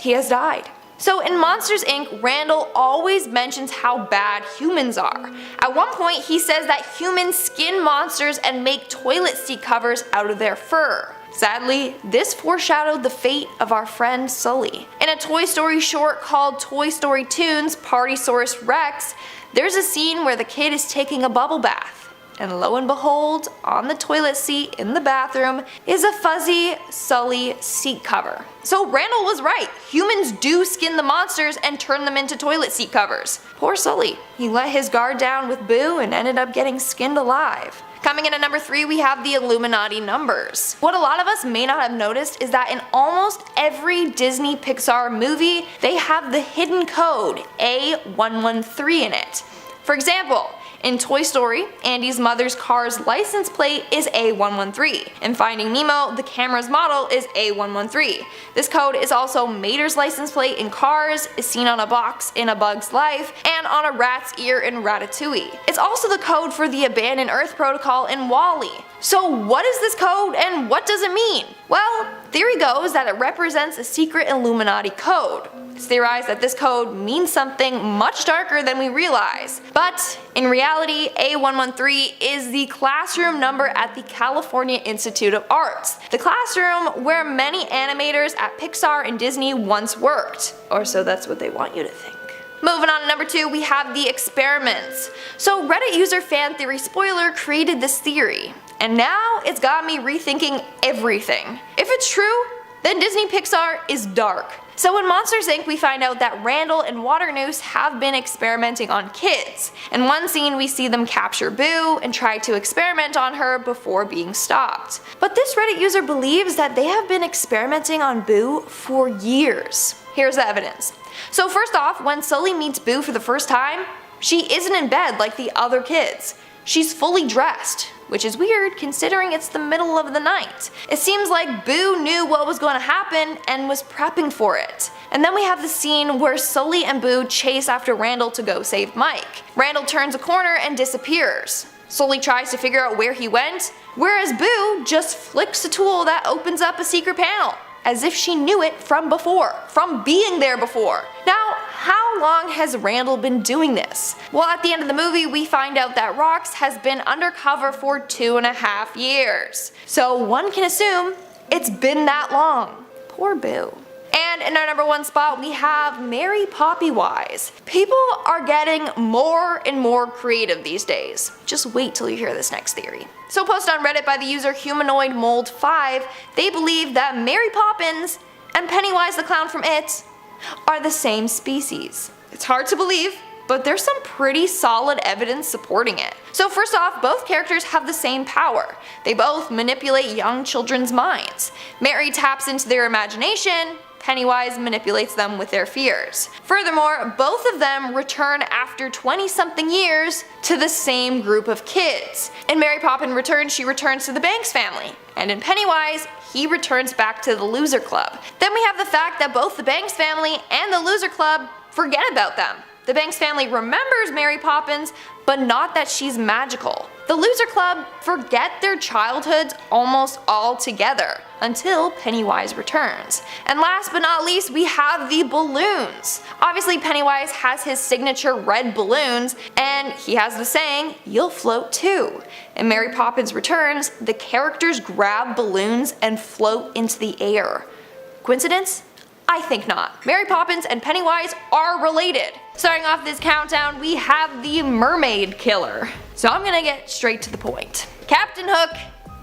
He has died. So in Monsters Inc., Randall always mentions how bad humans are. At one point, he says that humans skin monsters and make toilet seat covers out of their fur. Sadly, this foreshadowed the fate of our friend Sully. In a Toy Story short called Toy Story Toons Partysaurus Rex, there's a scene where the kid is taking a bubble bath. And lo and behold, on the toilet seat in the bathroom is a fuzzy Sully seat cover. So Randall was right, humans do skin the monsters and turn them into toilet seat covers. Poor Sully, he let his guard down with Boo and ended up getting skinned alive. Coming in at number 3, we have the Illuminati numbers. What a lot of us may not have noticed is that in almost every Disney Pixar movie, they have the hidden code A113 in it. For example, in Toy Story, Andy's mother's car's license plate is A113. In Finding Nemo, the camera's model is A113. This code is also Mater's license plate in Cars, is seen on a box in A Bug's Life, and on a rat's ear in Ratatouille. It's also the code for the Abandoned Earth Protocol in WALL-E. So what is this code and what does it mean? Well, theory goes that it represents a secret Illuminati code. It's theorized that this code means something much darker than we realize. But in reality, A113 is the classroom number at the California Institute of Arts, the classroom where many animators at Pixar and Disney once worked. Or so that's what they want you to think. Moving on to number 2, we have the experiments. So Reddit user Fan Theory Spoiler created this theory, and now it's got me rethinking everything. If it's true, then Disney Pixar is dark. So in Monsters Inc. we find out that Randall and Waternoose have been experimenting on kids. In one scene we see them capture Boo and try to experiment on her before being stopped. But this Reddit user believes that they have been experimenting on Boo for years. Here's the evidence. So first off, when Sully meets Boo for the first time, she isn't in bed like the other kids. She's fully dressed, which is weird considering it's the middle of the night. It seems like Boo knew what was going to happen and was prepping for it. And then we have the scene where Sully and Boo chase after Randall to go save Mike. Randall turns a corner and disappears. Sully tries to figure out where he went, whereas Boo just flicks a tool that opens up a secret panel, as if she knew it from before, from being there before. Now, how long has Randall been doing this? Well, at the end of the movie, we find out that Rox has been undercover for 2.5 years. So one can assume it's been that long. Poor Boo. And in our number 1 spot, we have Mary Poppy Wise. People are getting more and more creative these days. Just wait till you hear this next theory. So posted on Reddit by the user Humanoid Mold 5, they believe that Mary Poppins and Pennywise the Clown from It are the same species. It's hard to believe, but there's some pretty solid evidence supporting it. So first off, both characters have the same power. They both manipulate young children's minds. Mary taps into their imagination, Pennywise manipulates them with their fears. Furthermore, both of them return after 20-something years to the same group of kids. In Mary Poppins Returns, she returns to the Banks family, and in Pennywise, he returns back to the Loser Club. Then we have the fact that both the Banks family and the Loser Club forget about them. The Banks family remembers Mary Poppins, but not that she's magical. The Loser Club forget their childhoods almost altogether until Pennywise returns. And last but not least, we have the balloons. Obviously, Pennywise has his signature red balloons, and he has the saying, "You'll float too." In Mary Poppins Returns, the characters grab balloons and float into the air. Coincidence? I think not. Mary Poppins and Pennywise are related. Starting off this countdown, we have the Mermaid Killer. So I'm gonna get straight to the point. Captain Hook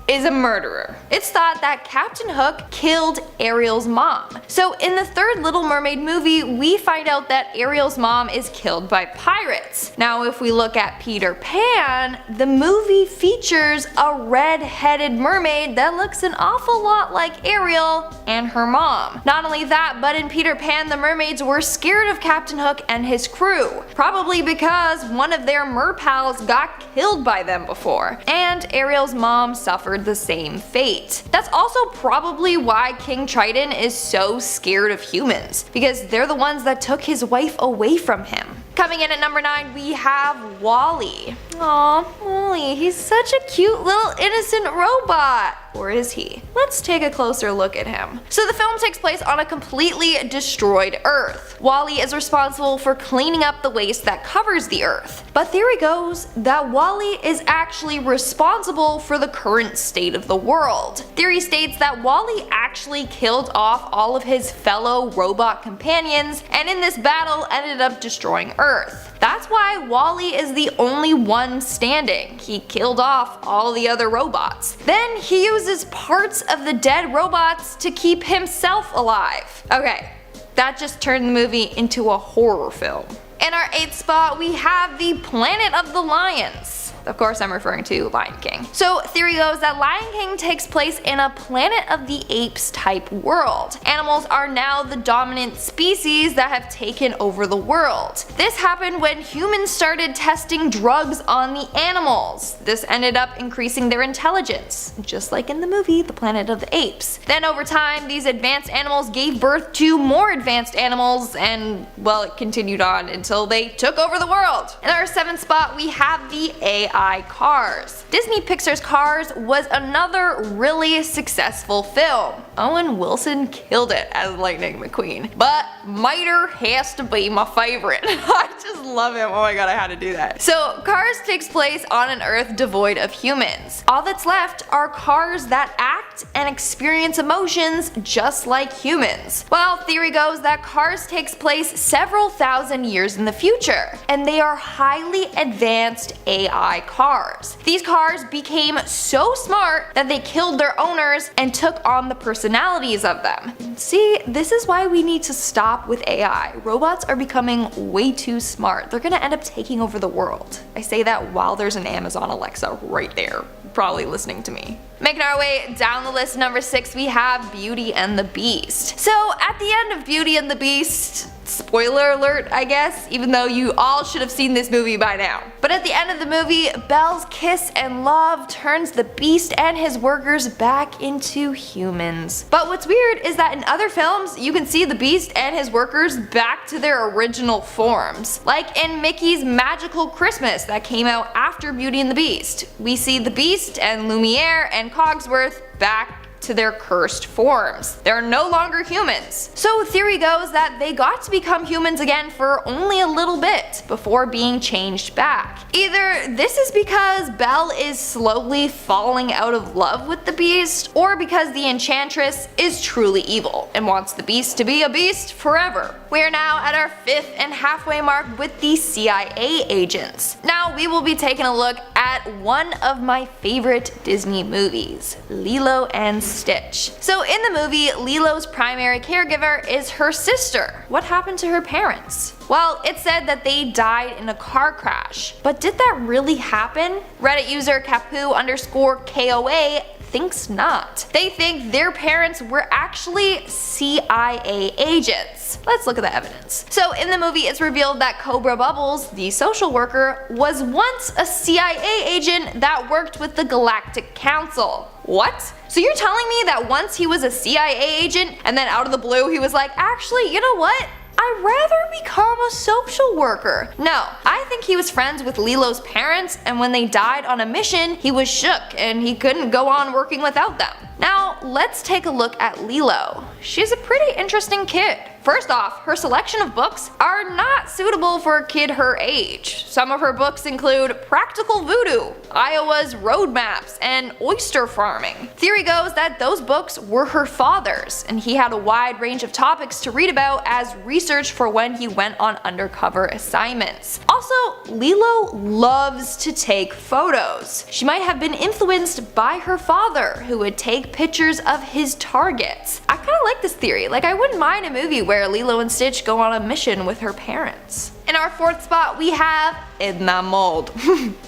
is a murderer. It's thought that Captain Hook killed Ariel's mom. So in the third Little Mermaid movie, we find out that Ariel's mom is killed by pirates. Now if we look at Peter Pan, the movie features a red-headed mermaid that looks an awful lot like Ariel and her mom. Not only that, but in Peter Pan, the mermaids were scared of Captain Hook and his crew, probably because one of their merpals got killed by them before, and Ariel's mom suffered the same fate. That's also probably why King Triton is so scared of humans, because they're the ones that took his wife away from him. Coming in at number 9, we have WALL-E. Aw, WALL-E, he's such a cute little innocent robot. Or is he? Let's take a closer look at him. So the film takes place on a completely destroyed Earth. WALL-E is responsible for cleaning up the waste that covers the Earth. But theory goes that WALL-E is actually responsible for the current state of the world. Theory states that WALL-E actually killed off all of his fellow robot companions, and in this battle ended up destroying Earth. That's why WALL-E is the only one standing. He killed off all the other robots. Then he uses parts of the dead robots to keep himself alive. Okay, that just turned the movie into a horror film. In our 8th spot, we have the Planet of the Lions. Of course, I'm referring to Lion King. So theory goes that Lion King takes place in a Planet of the Apes type world. Animals are now the dominant species that have taken over the world. This happened when humans started testing drugs on the animals. This ended up increasing their intelligence, just like in the movie The Planet of the Apes. Then over time, these advanced animals gave birth to more advanced animals, and well, it continued on until they took over the world. In our 7th spot, we have the AI Cars. Disney Pixar's Cars was another really successful film. Owen Wilson killed it as Lightning McQueen, but Miter has to be my favorite. I just love him. Oh my god, I had to do that. So Cars takes place on an Earth devoid of humans. All that's left are cars that act and experience emotions just like humans. Well, theory goes that Cars takes place several thousand years in the future, and they are highly advanced AI cars. These cars became so smart that they killed their owners and took on the personalities of them. See, this is why we need to stop with AI. Robots are becoming way too smart. They're gonna end up taking over the world. I say that while there's an Amazon Alexa right there, probably listening to me. Making our way down the list, number 6, we have Beauty and the Beast. So at the end of Beauty and the Beast, spoiler alert I guess, even though you all should have seen this movie by now. But at the end of the movie, Belle's kiss and love turns the Beast and his workers back into humans. But what's weird is that in other films, you can see the Beast and his workers back to their original forms. Like in Mickey's Magical Christmas that came out after Beauty and the Beast. We see the Beast and Lumiere and Cogsworth back to their cursed forms. They're no longer humans. So theory goes that they got to become humans again for only a little bit before being changed back. Either this is because Belle is slowly falling out of love with the Beast, or because the Enchantress is truly evil and wants the Beast to be a beast forever. We are now at our 5th and halfway mark with the CIA agents. Now we will be taking a look at one of my favorite Disney movies, Lilo and Stitch. So in the movie, Lilo's primary caregiver is her sister. What happened to her parents? Well, it said that they died in a car crash. But did that really happen? Reddit user Kapu_KOA thinks not. They think their parents were actually CIA agents. Let's look at the evidence. So in the movie, it's revealed that Cobra Bubbles, the social worker, was once a CIA agent that worked with the Galactic Council. What? So you're telling me that once he was a CIA agent and then out of the blue he was like, actually, you know what? I'd rather become a social worker. No, I think he was friends with Lilo's parents, and when they died on a mission, he was shook and he couldn't go on working without them. Now, let's take a look at Lilo. She's a pretty interesting kid. First off, her selection of books are not suitable for a kid her age. Some of her books include Practical Voodoo, Iowa's Road Maps, and Oyster Farming. Theory goes that those books were her father's, and he had a wide range of topics to read about as research for when he went on undercover assignments. Also, Lilo loves to take photos. She might have been influenced by her father, who would take pictures of his targets. I kinda like this theory. Like, I wouldn't mind a movie where Lilo and Stitch go on a mission with her parents. In our fourth spot, we have Edna Mode.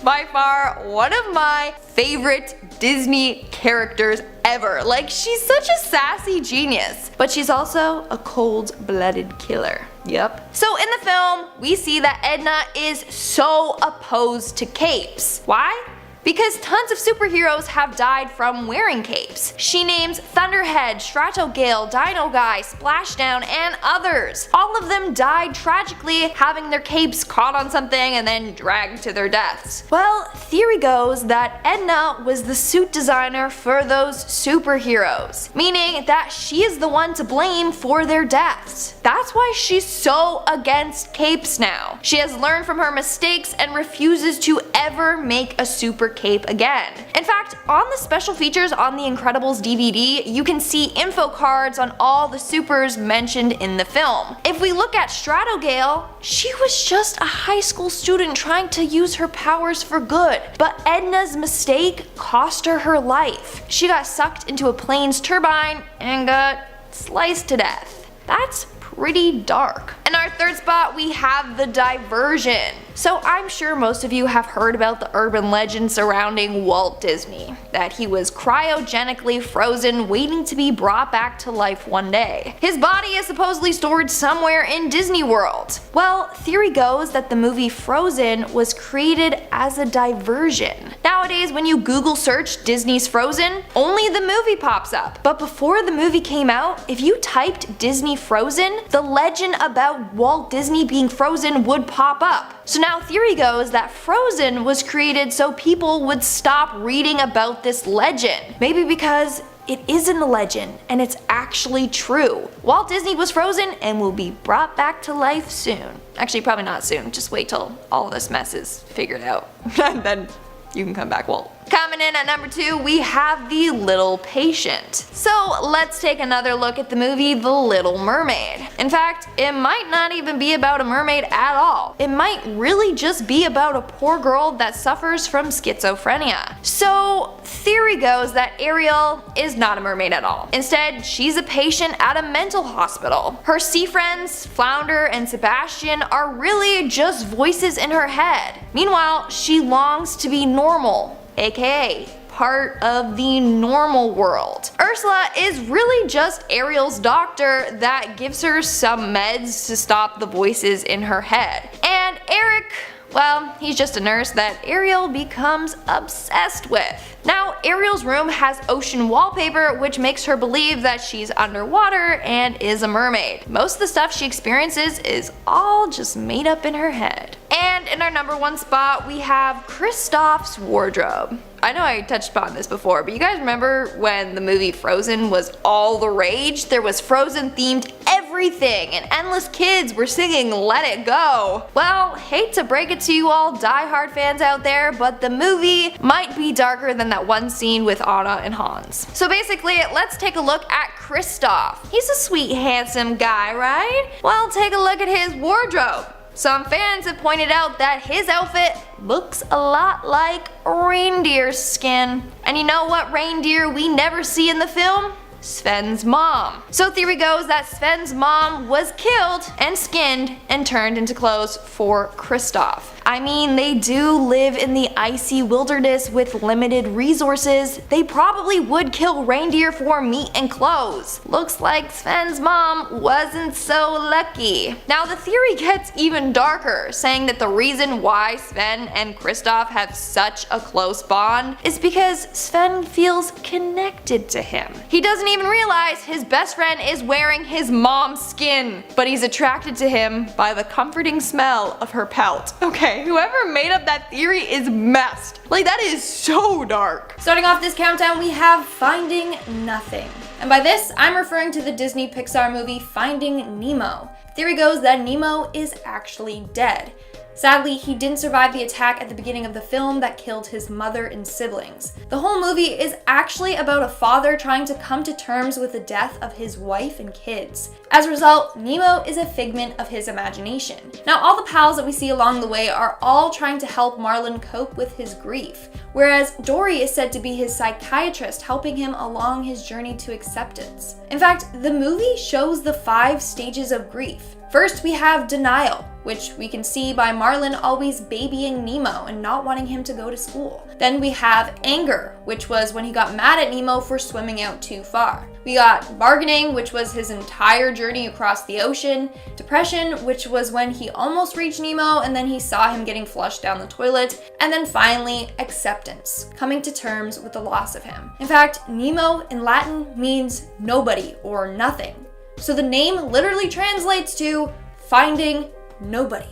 By far, one of my favorite Disney characters ever. Like, she's such a sassy genius, but she's also a cold-blooded killer. Yep. So in the film, we see that Edna is so opposed to capes. Why? Because tons of superheroes have died from wearing capes. She names Thunderhead, Stratogale, Dino Guy, Splashdown, and others. All of them died tragically, having their capes caught on something and then dragged to their deaths. Well, theory goes that Edna was the suit designer for those superheroes, meaning that she is the one to blame for their deaths. That's why she's so against capes now. She has learned from her mistakes and refuses to ever make a super cape again. In fact, on the special features on the Incredibles DVD, you can see info cards on all the supers mentioned in the film. If we look at Stratogale, she was just a high school student trying to use her powers for good, but Edna's mistake cost her her life. She got sucked into a plane's turbine and got sliced to death. That's pretty dark. In our third spot, we have the diversion. So I'm sure most of you have heard about the urban legend surrounding Walt Disney, that he was cryogenically frozen waiting to be brought back to life one day. His body is supposedly stored somewhere in Disney World. Well, theory goes that the movie Frozen was created as a diversion. Nowadays, when you Google search Disney's Frozen, only the movie pops up. But before the movie came out, if you typed Disney Frozen, the legend about Walt Disney being frozen would pop up. So now theory goes that Frozen was created so people would stop reading about this legend. Maybe because it isn't a legend and it's actually true. Walt Disney was frozen and will be brought back to life soon. Actually, probably not soon. Just wait till all of this mess is figured out. And then you can come back, Walt. Coming in at number 2, we have The Little Patient. So let's take another look at the movie The Little Mermaid. In fact, it might not even be about a mermaid at all. It might really just be about a poor girl that suffers from schizophrenia. So theory goes that Ariel is not a mermaid at all. Instead, she's a patient at a mental hospital. Her sea friends, Flounder and Sebastian, are really just voices in her head. Meanwhile, she longs to be normal, aka part of the normal world. Ursula is really just Ariel's doctor that gives her some meds to stop the voices in her head. And Eric, well, he's just a nurse that Ariel becomes obsessed with. Now, Ariel's room has ocean wallpaper, which makes her believe that she's underwater and is a mermaid. Most of the stuff she experiences is all just made up in her head. And in our number 1 spot, we have Kristoff's wardrobe. I know I touched upon this before, but you guys remember when the movie Frozen was all the rage? There was Frozen themed everything, and endless kids were singing Let It Go. Well, hate to break it to you all die-hard fans out there, but the movie might be darker than that one scene with Anna and Hans. So basically, let's take a look at Kristoff. He's a sweet, handsome guy, right? Well, take a look at his wardrobe. Some fans have pointed out that his outfit looks a lot like reindeer skin. And you know what reindeer we never see in the film? Sven's mom. So theory goes that Sven's mom was killed and skinned and turned into clothes for Kristoff. I mean, they do live in the icy wilderness with limited resources. They probably would kill reindeer for meat and clothes. Looks like Sven's mom wasn't so lucky. Now the theory gets even darker, saying that the reason why Sven and Kristoff have such a close bond is because Sven feels connected to him. He doesn't even realize his best friend is wearing his mom's skin, but he's attracted to him by the comforting smell of her pelt. Okay, whoever made up that theory is messed. Like, that is so dark. Starting off this countdown, we have Finding Nothing. And by this, I'm referring to the Disney Pixar movie Finding Nemo. Theory goes that Nemo is actually dead. Sadly, he didn't survive the attack at the beginning of the film that killed his mother and siblings. The whole movie is actually about a father trying to come to terms with the death of his wife and kids. As a result, Nemo is a figment of his imagination. Now, all the pals that we see along the way are all trying to help Marlin cope with his grief, whereas Dory is said to be his psychiatrist, helping him along his journey to acceptance. In fact, the movie shows the 5 stages of grief. First, we have denial, which we can see by Marlin always babying Nemo and not wanting him to go to school. Then we have anger, which was when he got mad at Nemo for swimming out too far. We got bargaining, which was his entire journey across the ocean. Depression, which was when he almost reached Nemo and then he saw him getting flushed down the toilet. And then finally, acceptance, coming to terms with the loss of him. In fact, Nemo in Latin means nobody or nothing. So the name literally translates to finding nobody.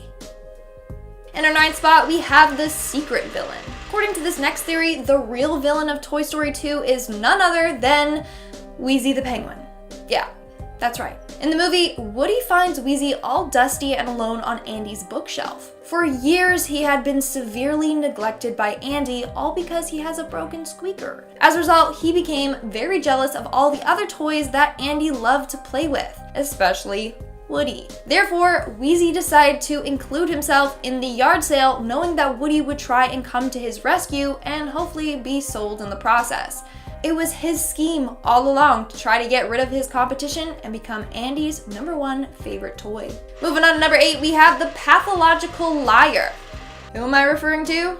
In our 9th spot, we have the secret villain. According to this next theory, the real villain of Toy Story 2 is none other than Wheezy the Penguin. Yeah, that's right. In the movie, Woody finds Wheezy all dusty and alone on Andy's bookshelf. For years, he had been severely neglected by Andy, all because he has a broken squeaker. As a result, he became very jealous of all the other toys that Andy loved to play with, especially Woody. Therefore, Wheezy decided to include himself in the yard sale, knowing that Woody would try and come to his rescue and hopefully be sold in the process. It was his scheme all along to try to get rid of his competition and become Andy's #1 favorite toy. Moving on to number 8, we have the pathological liar. Who am I referring to?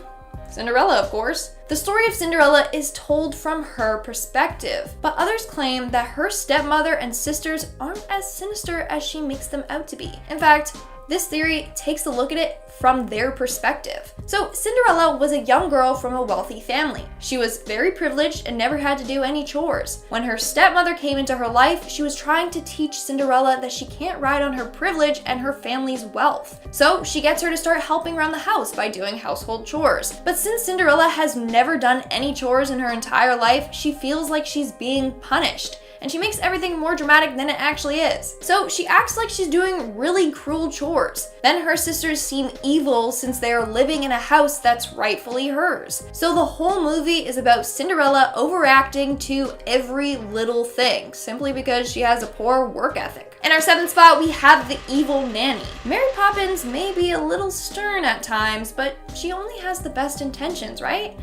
Cinderella, of course. The story of Cinderella is told from her perspective, but others claim that her stepmother and sisters aren't as sinister as she makes them out to be. In fact, this theory takes a look at it from their perspective. So Cinderella was a young girl from a wealthy family. She was very privileged and never had to do any chores. When her stepmother came into her life, she was trying to teach Cinderella that she can't ride on her privilege and her family's wealth. So she gets her to start helping around the house by doing household chores. But since Cinderella has never done any chores in her entire life, she feels like she's being punished. And she makes everything more dramatic than it actually is. So she acts like she's doing really cruel chores. Then her sisters seem evil since they are living in a house that's rightfully hers. So the whole movie is about Cinderella overreacting to every little thing, simply because she has a poor work ethic. In our 7th spot, we have the evil nanny. Mary Poppins may be a little stern at times, but she only has the best intentions, right?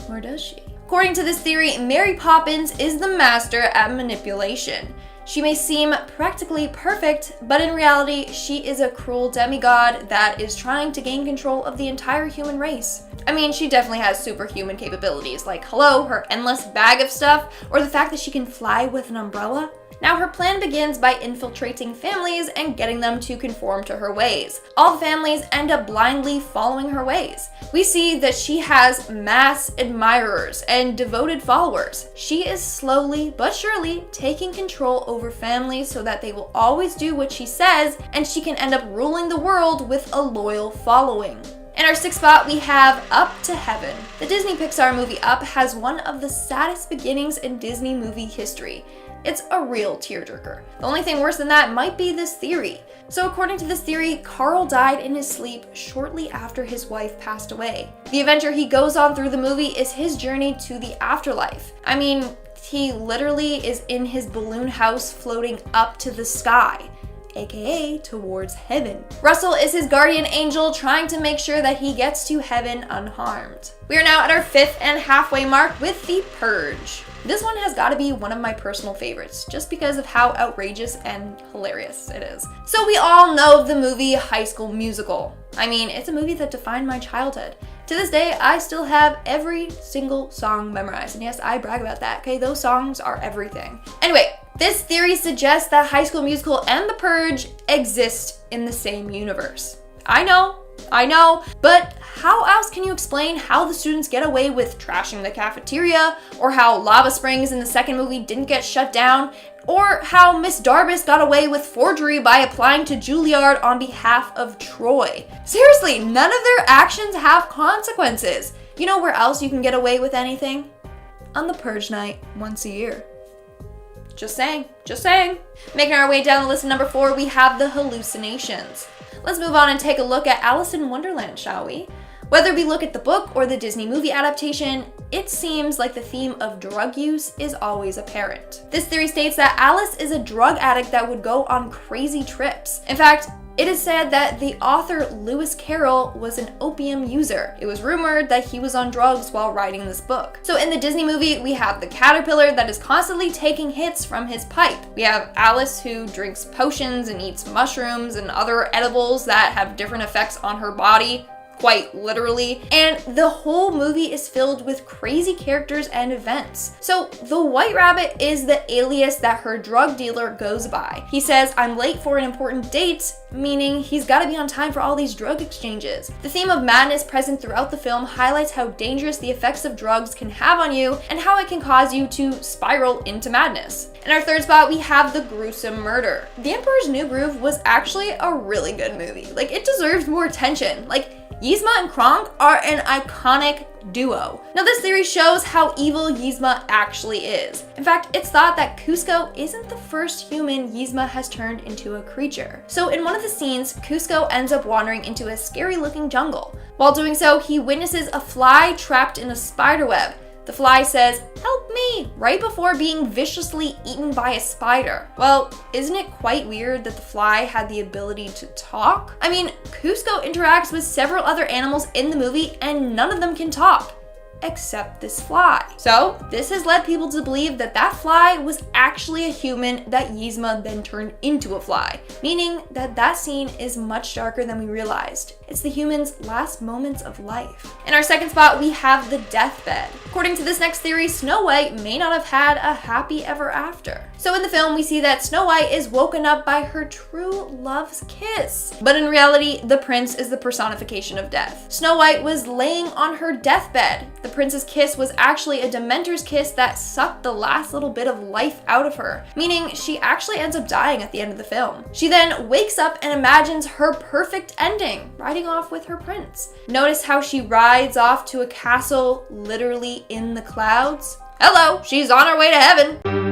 Or does she? According to this theory, Mary Poppins is the master at manipulation. She may seem practically perfect, but in reality, she is a cruel demigod that is trying to gain control of the entire human race. I mean, she definitely has superhuman capabilities, like, hello, her endless bag of stuff, or the fact that she can fly with an umbrella. Now her plan begins by infiltrating families and getting them to conform to her ways. All the families end up blindly following her ways. We see that she has mass admirers and devoted followers. She is slowly but surely taking control over families so that they will always do what she says, and she can end up ruling the world with a loyal following. In our 6th spot, we have Up to Heaven. The Disney Pixar movie Up has one of the saddest beginnings in Disney movie history. It's a real tearjerker. The only thing worse than that might be this theory. So according to this theory, Carl died in his sleep shortly after his wife passed away. The adventure he goes on through the movie is his journey to the afterlife. I mean, he literally is in his balloon house floating up to the sky. aka towards heaven. Russell is his guardian angel trying to make sure that he gets to heaven unharmed. We are now at our 5th and halfway mark with The Purge. This one has got to be one of my personal favorites, just because of how outrageous and hilarious it is. So we all know of the movie High School Musical. I mean, it's a movie that defined my childhood. To this day, I still have every single song memorized, and yes, I brag about that, okay? Those songs are everything. Anyway, this theory suggests that High School Musical and The Purge exist in the same universe. I know, but how else can you explain how the students get away with trashing the cafeteria, or how Lava Springs in the second movie didn't get shut down, or how Miss Darbus got away with forgery by applying to Juilliard on behalf of Troy? Seriously, none of their actions have consequences. You know where else you can get away with anything? On the Purge night once a year. Just saying. Making our way down the list at number 4, we have the hallucinations. Let's move on and take a look at Alice in Wonderland, shall we? Whether we look at the book or the Disney movie adaptation, it seems like the theme of drug use is always apparent. This theory states that Alice is a drug addict that would go on crazy trips. In fact, it is said that the author Lewis Carroll was an opium user. It was rumored that he was on drugs while writing this book. So in the Disney movie, we have the caterpillar that is constantly taking hits from his pipe. We have Alice who drinks potions and eats mushrooms and other edibles that have different effects on her body, quite literally, and the whole movie is filled with crazy characters and events. So the White Rabbit is the alias that her drug dealer goes by. He says, "I'm late for an important date," meaning he's got to be on time for all these drug exchanges. The theme of madness present throughout the film highlights how dangerous the effects of drugs can have on you and how it can cause you to spiral into madness. In our 3rd spot, we have The Gruesome Murder. The Emperor's New Groove was actually a really good movie. Like, it deserved more attention. Like, Yzma and Kronk are an iconic duo. Now, this theory shows how evil Yzma actually is. In fact, it's thought that Kuzco isn't the first human Yzma has turned into a creature. So in one of the scenes, Kuzco ends up wandering into a scary-looking jungle. While doing so, he witnesses a fly trapped in a spider web. The fly says, "Help me," right before being viciously eaten by a spider. Well, isn't it quite weird that the fly had the ability to talk? I mean, Kuzco interacts with several other animals in the movie and none of them can talk, except this fly. So this has led people to believe that that fly was actually a human that Yzma then turned into a fly, meaning that that scene is much darker than we realized. It's the human's last moments of life. In our 2nd spot, we have the deathbed. According to this next theory, Snow White may not have had a happy ever after. So in the film, we see that Snow White is woken up by her true love's kiss. But in reality, the prince is the personification of death. Snow White was laying on her deathbed. The prince's kiss was actually a Dementor's kiss that sucked the last little bit of life out of her, meaning she actually ends up dying at the end of the film. She then wakes up and imagines her perfect ending, riding off with her prince. Notice how she rides off to a castle literally in the clouds? Hello, she's on her way to heaven.